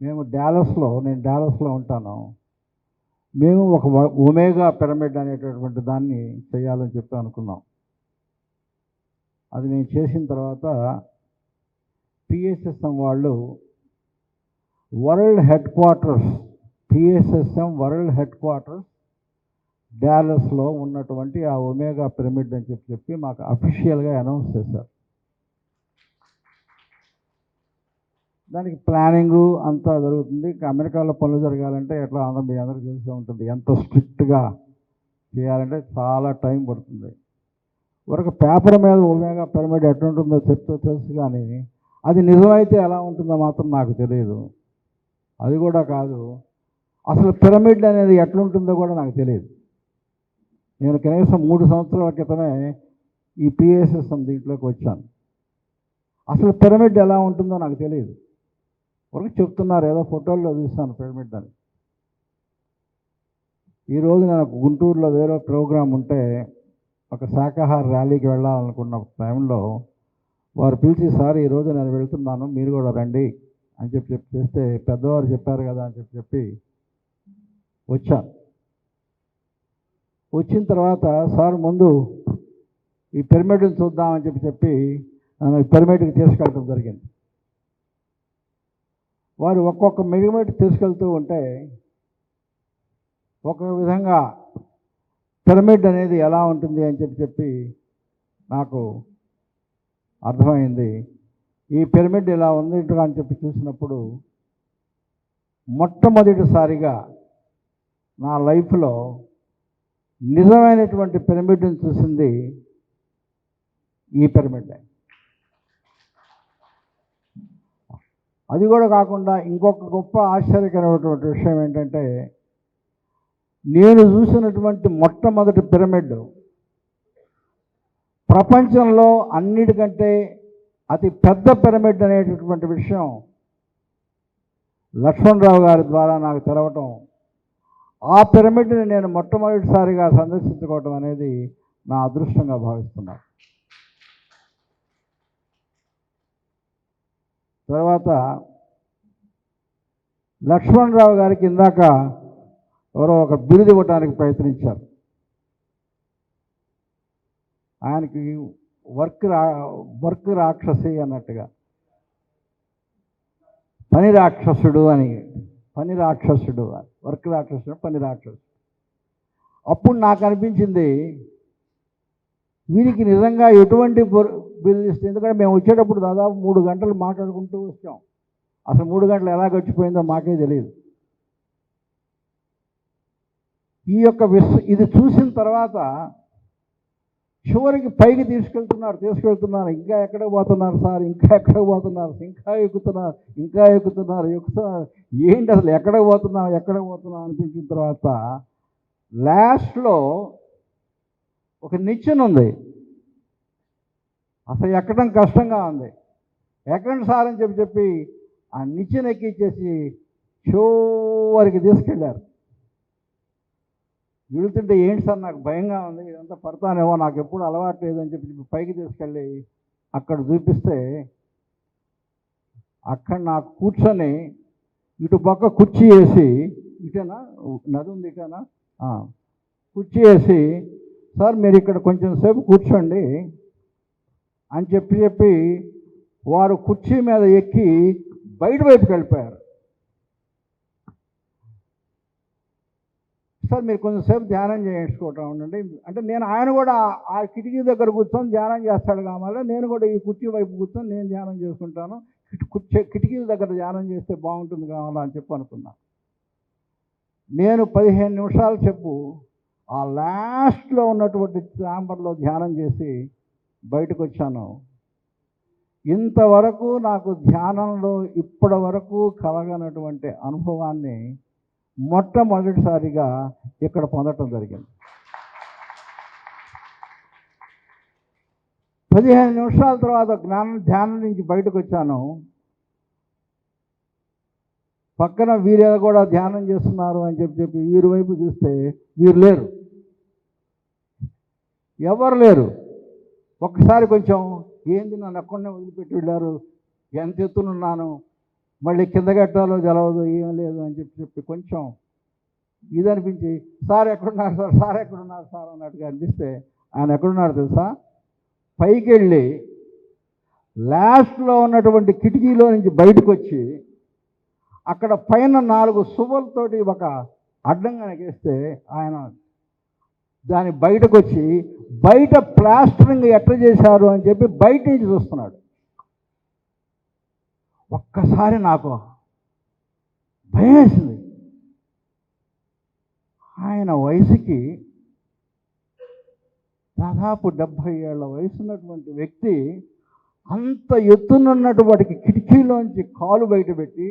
నేను డాలస్లో ఉంటాను. మేము ఒక ఒమేగా పిరమిడ్ అనేటటువంటి దాన్ని చేయాలని చెప్పి అనుకున్నాం. అది నేను చేసిన తర్వాత పిఎస్ఎస్ఎం వాళ్ళు వరల్డ్ హెడ్ క్వార్టర్స్ డాలస్లో ఉన్నటువంటి ఆ ఒమేగా పిరమిడ్ అని చెప్పి మాకు అఫీషియల్గా అనౌన్స్ చేశారు. దానికి ప్లానింగు అంతా జరుగుతుంది. అమెరికాలో పనులు జరగాలంటే ఎట్లా మీ అందరికీ తెలిసే ఉంటుంది. ఎంత స్ట్రిక్ట్గా చేయాలంటే చాలా టైం పడుతుంది. ఒక పేపర్ మీద ఒమేగా పిరమిడ్ ఎట్లుంటుందో చెప్తూ తెలుసు, కానీ అది నిజమైతే ఎలా ఉంటుందో మాత్రం నాకు తెలియదు. అది కూడా కాదు, అసలు పిరమిడ్ అనేది ఎట్లుంటుందో కూడా నాకు తెలియదు. నేను కనీసం 3 సంవత్సరాల క్రితమే ఈ పిఎస్ఎస్ఎం దీంట్లోకి వచ్చాను. అసలు పిరమిడ్ ఎలా ఉంటుందో నాకు తెలియదు. వరకు చెప్తున్నారు, ఏదో ఫోటోల్లో చూస్తాను పిరమిడ్ అని. ఈరోజు నేను గుంటూరులో వేరే ప్రోగ్రాం ఉంటే ఒక శాకాహార ర్యాలీకి వెళ్ళాలనుకున్న టైంలో వారు పిలిచి, సార్ ఈరోజు నేను వెళ్తున్నాను మీరు కూడా రండి అని చెప్పి చేస్తే పెద్దవారు చెప్పారు కదా అని చెప్పి వచ్చాను. వచ్చిన తర్వాత సార్ ముందు ఈ పిరమిడ్ని చూద్దామని చెప్పి నన్ను ఈ పిరమిడ్కి తీసుకెళ్ళడం జరిగింది. వారు ఒక్కొక్క పిరమిడ్ తీసుకెళ్తూ ఉంటే ఒక విధంగా పిరమిడ్ అనేది ఎలా ఉంటుంది అని చెప్పి నాకు అర్థమైంది. ఈ పిరమిడ్ ఇలా ఉంది అని చెప్పి చూసినప్పుడు మొట్టమొదటిసారిగా నా లైఫ్లో నిజమైనటువంటి పిరమిడ్ని చూసింది ఈ పిరమిడ్. అది కూడా కాకుండా ఇంకొక గొప్ప ఆశ్చర్యకరమైనటువంటి విషయం ఏంటంటే, నేను చూసినటువంటి మొట్టమొదటి పిరమిడ్ ప్రపంచంలో అన్నిటికంటే అతి పెద్ద పిరమిడ్ అనేటటువంటి విషయం లక్ష్మణరావు గారి ద్వారా నాకు తెలవటం, ఆ పిరమిడ్ని నేను మొట్టమొదటిసారిగా సందర్శించుకోవటం అనేది నా అదృష్టంగా భావిస్తున్నాను. తర్వాత లక్ష్మణరావు గారికి ఇందాక ఎవరో ఒక బిరుదు ఇవ్వటానికి ప్రయత్నించారు. ఆయనకి వర్క్ రాక్షసి అన్నట్టుగా, పని రాక్షసుడు వర్క్ రాక్షసుడు పని రాక్షసుడు. అప్పుడు నాకు అనిపించింది వీరికి నిజంగా ఎటువంటి బిరుదు ఇస్తే, ఎందుకంటే మేము వచ్చేటప్పుడు దాదాపు 3 గంటలు మాట్లాడుకుంటూ వచ్చాం. అసలు 3 గంటలు ఎలా గడిచిపోయిందో మాకే తెలియదు. ఈ యొక్క ఇది చూసిన తర్వాత చివరికి పైకి తీసుకెళ్తున్నారు. ఇంకా ఎక్కడికి పోతున్నారు సార్, ఇంకా ఎక్కడికి పోతున్నారు, ఇంకా ఎక్కుతున్నారు. ఏంటి అసలు ఎక్కడికి పోతున్నాం అనిపించిన తర్వాత లాస్ట్లో ఒక నిచ్చెన ఉంది. అసలు ఎక్కడం కష్టంగా ఉంది. ఎక్కండి సార్ అని చెప్పి ఆ నిచ్చెన ఎక్కించేసి చివరికి తీసుకెళ్ళారు. వెళుతుంటే ఏంటి సార్ నాకు భయంగా ఉంది, ఇదంతా పడతానేమో, నాకు ఎప్పుడు అలవాటు లేదని చెప్పి పైకి తీసుకెళ్ళి అక్కడ చూపిస్తే అక్కడ నాకు కూర్చొని ఇటు పక్క కుర్చీ వేసి, ఇటేనా నది ఉంది ఇటేనా, కుర్చీ వేసి సార్ మీరు ఇక్కడ కొంచెం సేపు కూర్చోండి అని చెప్పి వారు కుర్చీ మీద ఎక్కి బయట వైపుకి వెళ్ళిపోయారు. సార్ మీరు కొంచెంసేపు ధ్యానం చేయించుకోవటం ఉండండి అంటే నేను ఆయన కూడా ఆ కిటికీ దగ్గర కూర్చొని ధ్యానం చేస్తాడు కావాలి, నేను కూడా ఈ కుర్చీ వైపు కూర్చొని నేను ధ్యానం చేసుకుంటాను, కిటికీల దగ్గర ధ్యానం చేస్తే బాగుంటుంది కావాలా అని చెప్పి అనుకున్నా. నేను 15 నిమిషాలు చెప్పు ఆ లాస్ట్లో ఉన్నటువంటి ఛాంబర్లో ధ్యానం చేసి బయటకు వచ్చాను. ఇంతవరకు నాకు ధ్యానంలో ఇప్పటి వరకు కలగనటువంటి అనుభవాన్ని మొట్టమొదటిసారిగా ఇక్కడ పొందటం జరిగింది. 15 నిమిషాల తర్వాత ధ్యానం నుంచి బయటకు వచ్చాను. పక్కన వీరు కూడా ధ్యానం చేస్తున్నారు అని చెప్పి వీరి వైపు చూస్తే వీరు లేరు, ఎవరు లేరు. ఒక్కసారి కొంచెం ఏంది నన్ను ఎక్కడనే వదిలిపెట్టి వెళ్ళారు, ఎంత ఎత్తునున్నాను, మళ్ళీ కింద కట్టాలో తెలవదు, ఏం లేదు అని చెప్పి కొంచెం ఇది అనిపించి సార్ ఎక్కడున్నారు సార్, సార్ ఎక్కడున్నారు సార్ అన్నట్టుగా అనిపిస్తే ఆయన ఎక్కడున్నారు తెలుసా, పైకి వెళ్ళి లాస్ట్లో ఉన్నటువంటి కిటికీలో నుంచి బయటకు వచ్చి అక్కడ పైన 4 సువ్వలతోటి ఒక అడ్డంగా నెగేస్తే ఆయన దాని బయటకు వచ్చి బయట ప్లాస్టరింగ్ ఎట్లా చేశారు అని చెప్పి బయట నుంచి చూస్తున్నాడు. ఒక్కసారి నాకు భయం వేసింది. ఆయన వయసుకి దాదాపు 70 ఏళ్ల వయసు ఉన్నటువంటి వ్యక్తి అంత ఎత్తునున్నటువంటి కిటికీలోంచి కాలు బయట పెట్టి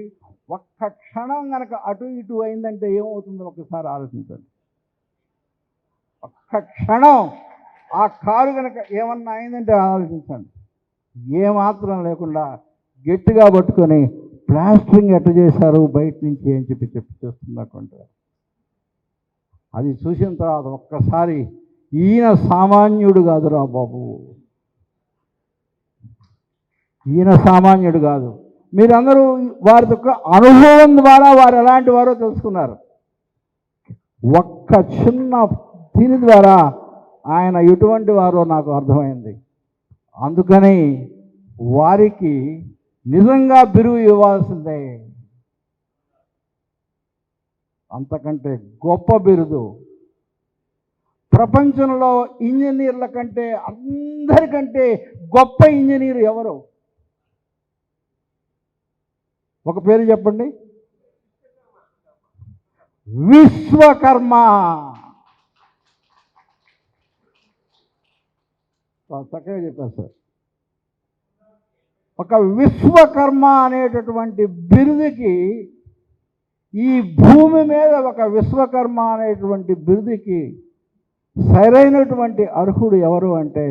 ఒక్క క్షణం కనుక అటు ఇటు అయిందంటే ఏమవుతుందో ఒకసారి ఆలోచించండి. ఒక్క క్షణం ఆ కారు కనుక ఏమన్నా అయిందంటే ఆలోచించండి. ఏమాత్రం లేకుండా గట్టిగా పట్టుకొని ప్లాస్టరింగ్ ఎట్లా చేశారు బయట నుంచి అని చెప్పి చేస్తున్నటువంటి అది చూసిన తర్వాత ఒక్కసారి ఈయన సామాన్యుడు కాదురా బాబు, ఈయన సామాన్యుడు కాదు. మీరందరూ వారి యొక్క అనుభవం ద్వారా వారు ఎలాంటి వారో తెలుసుకున్నారు. ఒక్క చిన్న దీని ద్వారా ఆయన ఎటువంటి వారో నాకు అర్థమైంది. అందుకని వారికి నిజంగా బిరువు ఇవ్వాల్సిందే, అంతకంటే గొప్ప బిరుదు ప్రపంచంలో ఇంజనీర్ల కంటే అందరికంటే గొప్ప ఇంజనీర్ ఎవరు? ఒక పేరు చెప్పండి. విశ్వకర్మ. చక్కగా చెప్పారు సార్. ఒక విశ్వకర్మ అనేటటువంటి బిరుదుకి, ఈ భూమి మీద ఒక విశ్వకర్మ అనేటువంటి బిరుదుకి సరైనటువంటి అర్హుడు ఎవరు అంటే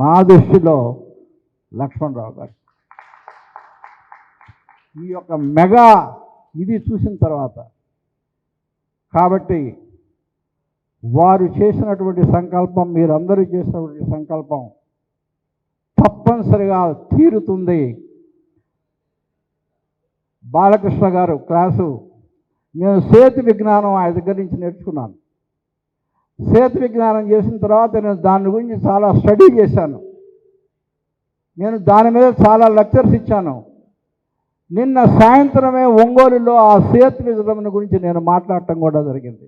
నా దృష్టిలో లక్ష్మణరావు గారు. ఈ యొక్క మెగా ఇది చూసిన తర్వాత కాబట్టి వారు చేసినటువంటి సంకల్పం, మీరందరూ చేసినటువంటి సంకల్పం తప్పనిసరిగా తీరుతుంది. బాలకృష్ణ గారు క్లాసు, నేను సేతు విజ్ఞానం ఆయన దగ్గర నుంచి నేర్చుకున్నాను. సేతు విజ్ఞానం చేసిన తర్వాత నేను దాని గురించి చాలా స్టడీ చేశాను. నేను దాని మీద చాలా లెక్చర్స్ ఇచ్చాను. నిన్న సాయంత్రమే ఒంగోలులో ఆ సేతు విజనం గురించి నేను మాట్లాడటం కూడా జరిగింది.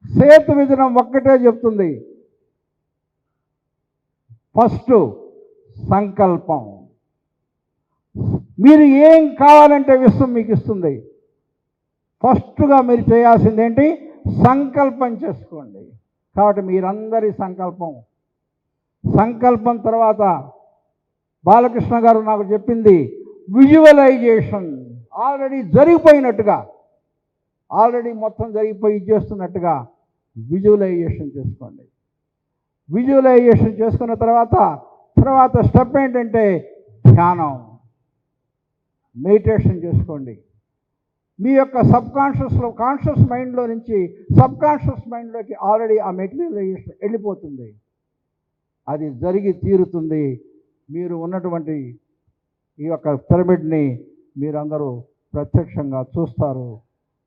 సేతు విజనం ఒక్కటే చెప్తుంది, ఫస్ట్ సంకల్పం. మీరు ఏం కావాలంటే విశ్వం మీకు ఇస్తుంది. ఫస్ట్గా మీరు చేయాల్సింది ఏంటి? సంకల్పం చేసుకోండి. కాబట్టి మీరందరి సంకల్పం తర్వాత బాలకృష్ణ గారు నాకు చెప్పింది విజువలైజేషన్. ఆల్రెడీ జరిగిపోయినట్టుగా, ఆల్రెడీ మొత్తం జరిగిపోయి చేస్తున్నట్టుగా విజువలైజేషన్ చేసుకోండి. విజువలైజేషన్ చేసుకున్న తర్వాత స్టెప్ ఏంటంటే ధ్యానం. మెడిటేషన్ చేసుకోండి. మీ యొక్క కాన్షియస్ మైండ్లో నుంచి సబ్ కాన్షియస్ మైండ్లోకి ఆల్రెడీ ఆ మెటీరియలైజేషన్ వెళ్ళిపోతుంది. అది జరిగి తీరుతుంది. మీరు ఉన్నటువంటి ఈ యొక్క పిరమిడ్ని మీరందరూ ప్రత్యక్షంగా చూస్తారు,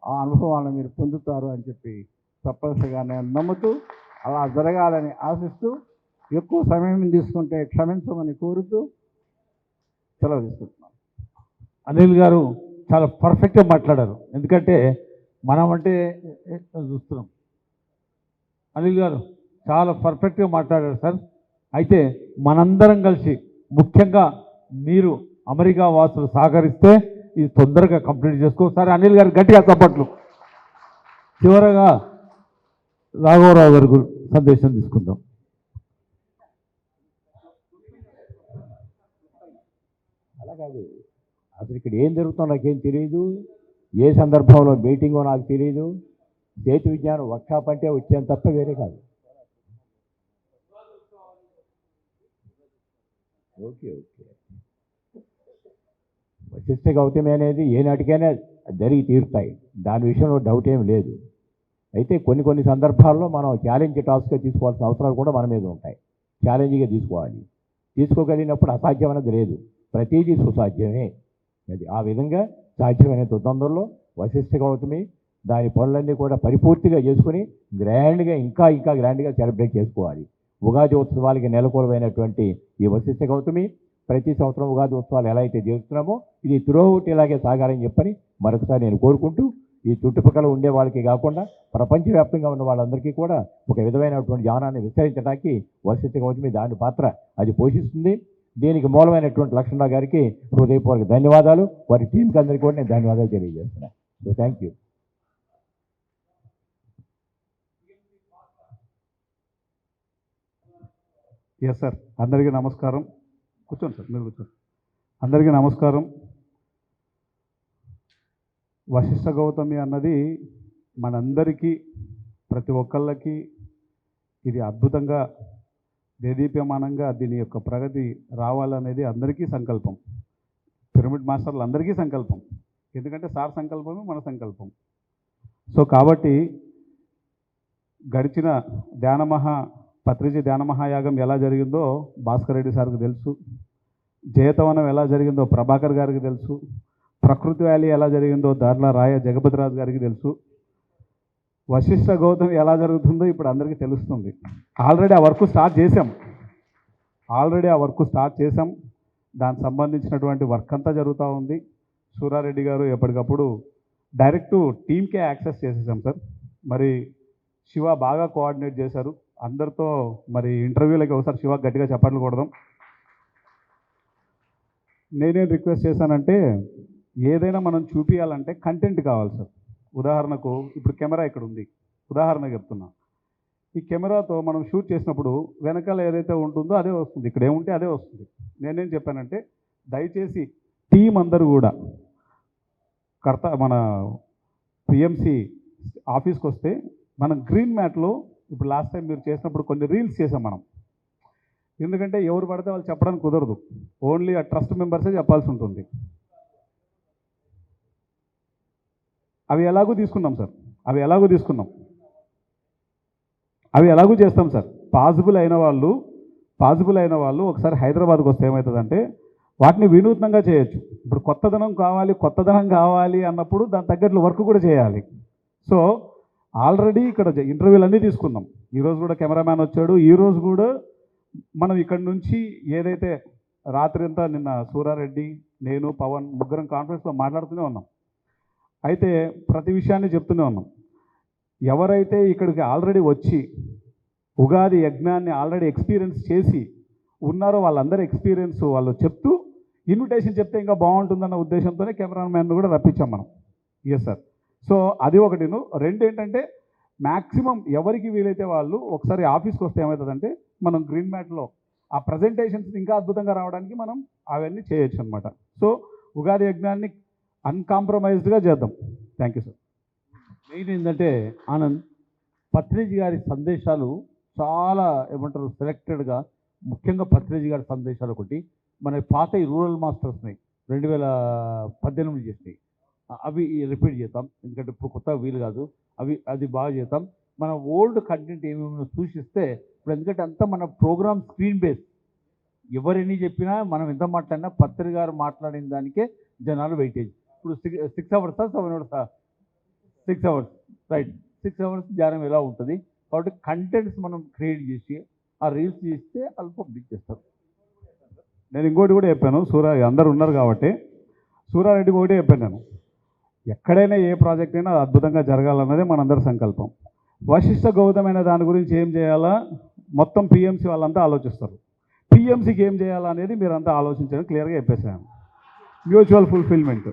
ఆ అనుభవాలను మీరు పొందుతారు అని చెప్పి తప్పనిసరిగా నేను నమ్ముతూ అలా జరగాలని ఆశిస్తూ ఎక్కువ సమయం తీసుకుంటే క్షమించమని కోరుతూ సెలవు తీసుకుంటున్నాను. అనిల్ గారు చాలా పర్ఫెక్ట్గా మాట్లాడారు. ఎందుకంటే మనం అంటే చూస్తున్నాం. అనిల్ గారు చాలా పర్ఫెక్ట్గా మాట్లాడారు సార్. అయితే మనందరం కలిసి, ముఖ్యంగా మీరు అమెరికా వాసులు సహకరిస్తే ఇది తొందరగా కంప్లీట్ చేసుకోసారి. అనిల్ గారు గట్టిగా చప్పట్లు. చివరగా రాఘవరావు గారు సందేశం తీసుకుందాం. అలా కాదు, అసలు ఇక్కడ ఏం జరుగుతుందో నాకేం తెలియదు, ఏ సందర్భంలో మీటింగో నాకు తెలియదు. చేతి విజ్ఞానం వర్క్షాప్ అంటే వచ్చాను తప్ప వేరే కాదు. ఓకే ఓకే, వశిష్ఠ గౌతమి అనేది ఏనాటికైనా జరిగి తీరుతాయి, దాని విషయంలో డౌట్ ఏమి లేదు. అయితే కొన్ని సందర్భాల్లో మనం ఛాలెంజ్ టాస్క్గా తీసుకోవాల్సిన అవసరాలు కూడా మన మీద ఉంటాయి. ఛాలెంజ్గా తీసుకోవాలి. తీసుకోగలిగినప్పుడు అసాధ్యం అనేది లేదు, ప్రతిదీ సుసాధ్యమే. అది ఆ విధంగా సాధ్యమైన తొందరలో వశిష్ఠ గౌతమి దాని పనులన్నీ కూడా పరిపూర్తిగా చేసుకుని గ్రాండ్గా ఇంకా గ్రాండ్గా సెలబ్రేట్ చేసుకోవాలి. ఉగాది ఉత్సవాలకి నెలకొల్పైనటువంటి ఈ వశిష్ఠ గౌతమి ప్రతి సంవత్సరం ఉగాది ఉత్సవాలు ఎలా అయితే చేస్తున్నామో ఇది త్రూఅవుట్ ఇలాగే సాగాలని చెప్పని మరొకసారి నేను కోరుకుంటూ, ఈ చుట్టుపక్కల ఉండే వాళ్ళకి కాకుండా ప్రపంచవ్యాప్తంగా ఉన్న వాళ్ళందరికీ కూడా ఒక విధమైనటువంటి జ్ఞానాన్ని విస్తరించడానికి వశిష్ఠ గౌతమి దాని పాత్ర అది పోషిస్తుంది. దీనికి మూలమైనటువంటి లక్ష్మణరావు గారికి హృదయపూర్వక ధన్యవాదాలు, వారి టీంకి అందరికీ కూడా నేను ధన్యవాదాలు తెలియజేస్తున్నాను. So thank you. Yes sir, అందరికీ నమస్కారం. కూర్చోండి సార్, మీరు కూర్చోండి. అందరికీ నమస్కారం. వశిష్ఠ గౌతమి అన్నది మనందరికీ, ప్రతి ఒక్కళ్ళకి ఇది అద్భుతంగా దేదీప్యమానంగా దీని యొక్క ప్రగతి రావాలనేది అందరికీ సంకల్పం, పిరమిడ్ మాస్టర్లు అందరికీ సంకల్పం. ఎందుకంటే సార్ సంకల్పమే మన సంకల్పం. సో కాబట్టి గడిచిన పత్రిజీ ధ్యాన మహాయాగం ఎలా జరిగిందో భాస్కర్ రెడ్డి సార్కి తెలుసు, జయతవనం ఎలా జరిగిందో ప్రభాకర్ గారికి తెలుసు, ప్రకృతి వ్యాలీ ఎలా జరిగిందో దార్లా రాయ జగపతిరాజు గారికి తెలుసు, వశిష్ఠ గౌతమి ఎలా జరుగుతుందో ఇప్పుడు అందరికీ తెలుస్తుంది. ఆల్రెడీ ఆ వర్క్ స్టార్ట్ చేసాం. దానికి సంబంధించినటువంటి వర్క్ అంతా జరుగుతూ ఉంది. సూరారెడ్డి గారు ఎప్పటికప్పుడు డైరెక్ట్ టీమ్కే యాక్సెస్ చేసేసాం సార్. మరి శివ బాగా కోఆర్డినేట్ చేశారు అందరితో. మరి ఇంటర్వ్యూలకి ఒకసారి శివ గట్టిగా చప్పట్లు కొడదాం. నేనేం రిక్వెస్ట్ చేశానంటే ఏదైనా మనం చూపించాలంటే కంటెంట్ కావాలి సార్. ఉదాహరణకు ఇప్పుడు కెమెరా ఇక్కడ ఉంది, ఉదాహరణకు చెప్తున్నా. ఈ కెమెరాతో మనం షూట్ చేసినప్పుడు వెనకాల ఏదైతే ఉంటుందో అదే వస్తుంది, ఇక్కడ ఏముంటే అదే వస్తుంది. నేనేం చెప్పానంటే దయచేసి టీం అందరూ కూడా మన పిఎంసి ఆఫీస్కి వస్తే మనం గ్రీన్ మ్యాట్లో ఇప్పుడు లాస్ట్ టైం మీరు చేసినప్పుడు కొన్ని రీల్స్ చేసాం మనం. ఎందుకంటే ఎవరు పడితే వాళ్ళు చెప్పడానికి కుదరదు, ఓన్లీ ఆ ట్రస్ట్ మెంబర్సే చెప్పాల్సి ఉంటుంది. అవి ఎలాగూ తీసుకున్నాం సార్, అవి ఎలాగూ చేస్తాం సార్. పాసిబుల్ అయిన వాళ్ళు ఒకసారి హైదరాబాద్కి వస్తే ఏమవుతుందంటే వాటిని వినూత్నంగా చేయొచ్చు. ఇప్పుడు కొత్తదనం కావాలి అన్నప్పుడు దాని తగ్గట్లు వర్క్ కూడా చేయాలి. సో ఆల్రెడీ ఇక్కడ ఇంటర్వ్యూలు అన్నీ తీసుకున్నాం. ఈరోజు కూడా కెమెరామ్యాన్ వచ్చాడు. ఈరోజు కూడా మనం ఇక్కడ నుంచి ఏదైతే రాత్రి అంతా నిన్న సూరారెడ్డి, నేను, పవన్ ముగ్గురం కాన్ఫరెన్స్లో మాట్లాడుతూనే ఉన్నాం. అయితే ప్రతి విషయాన్ని చెప్తూనే ఉన్నాం. ఎవరైతే ఇక్కడికి ఆల్రెడీ వచ్చి ఉగాది యజ్ఞాన్ని ఆల్రెడీ ఎక్స్పీరియన్స్ చేసి ఉన్నారో వాళ్ళందరి ఎక్స్పీరియన్స్ వాళ్ళు చెప్తూ ఇన్విటేషన్ చెప్తే ఇంకా బాగుంటుందన్న ఉద్దేశంతోనే కెమెరామ్యాన్ కూడా రప్పించాం మనం. Yes sir. సో అది ఒకటిను. రెండు ఏంటంటే మ్యాక్సిమం ఎవరికి వీలైతే వాళ్ళు ఒకసారి ఆఫీస్కి వస్తే ఏమవుతుందంటే మనం గ్రీన్ మ్యాట్లో ఆ ప్రజెంటేషన్స్ ఇంకా అద్భుతంగా రావడానికి మనం అవన్నీ చేయొచ్చు అనమాట. సో ఉగాది యజ్ఞాన్ని అన్కాంప్రమైజ్డ్గా చేద్దాం. Thank you sir. మెయిన్ ఏంటంటే ఆనంద్, పత్రిజీ గారి సందేశాలు చాలా సెలెక్టెడ్గా, ముఖ్యంగా పత్రిజీ గారి సందేశాలు ఒకటి మన పాత రూరల్ మాస్టర్స్ని 2018 చేసినాయి. అవి రిపీట్ చేద్దాం, ఎందుకంటే ఇప్పుడు కొత్తగా వీలు కాదు. అది బాగా చేద్దాం. మన ఓల్డ్ కంటెంట్ ఏమేమి సూచిస్తే ఇప్పుడు, ఎందుకంటే అంతా మన ప్రోగ్రామ్ స్క్రీన్ బేస్, ఎవరెన్ని చెప్పినా మనం ఎంత మాట్లాడినా పత్రి గారు మాట్లాడిన దానికే జనాలు వెయిటేజ్. ఇప్పుడు 6 అవర్సా 7 అవర్సా? 6 అవర్స్, రైట్. 6 అవర్స్ ధ్యానం ఎలా ఉంటుంది కాబట్టి కంటెంట్స్ మనం క్రియేట్ చేసి ఆ రీల్స్ చేస్తే వాళ్ళు పబ్లిక్ చేస్తారు. నేను ఇంకోటి కూడా చెప్పాను, అందరు ఉన్నారు కాబట్టి సూరారెడ్డికి ఒకటే చెప్పాను నేను, ఎక్కడైనా ఏ ప్రాజెక్ట్ అయినా అది అద్భుతంగా జరగాలన్నదే మనందరి సంకల్పం. వశిష్ఠ గౌతమైన దాని గురించి ఏం చేయాలా మొత్తం పిఎంసీ వాళ్ళంతా ఆలోచిస్తారు. పిఎంసీకి ఏం చేయాలా అనేది మీరంతా ఆలోచించడం క్లియర్గా చెప్పేసాను. Mutual fulfilment.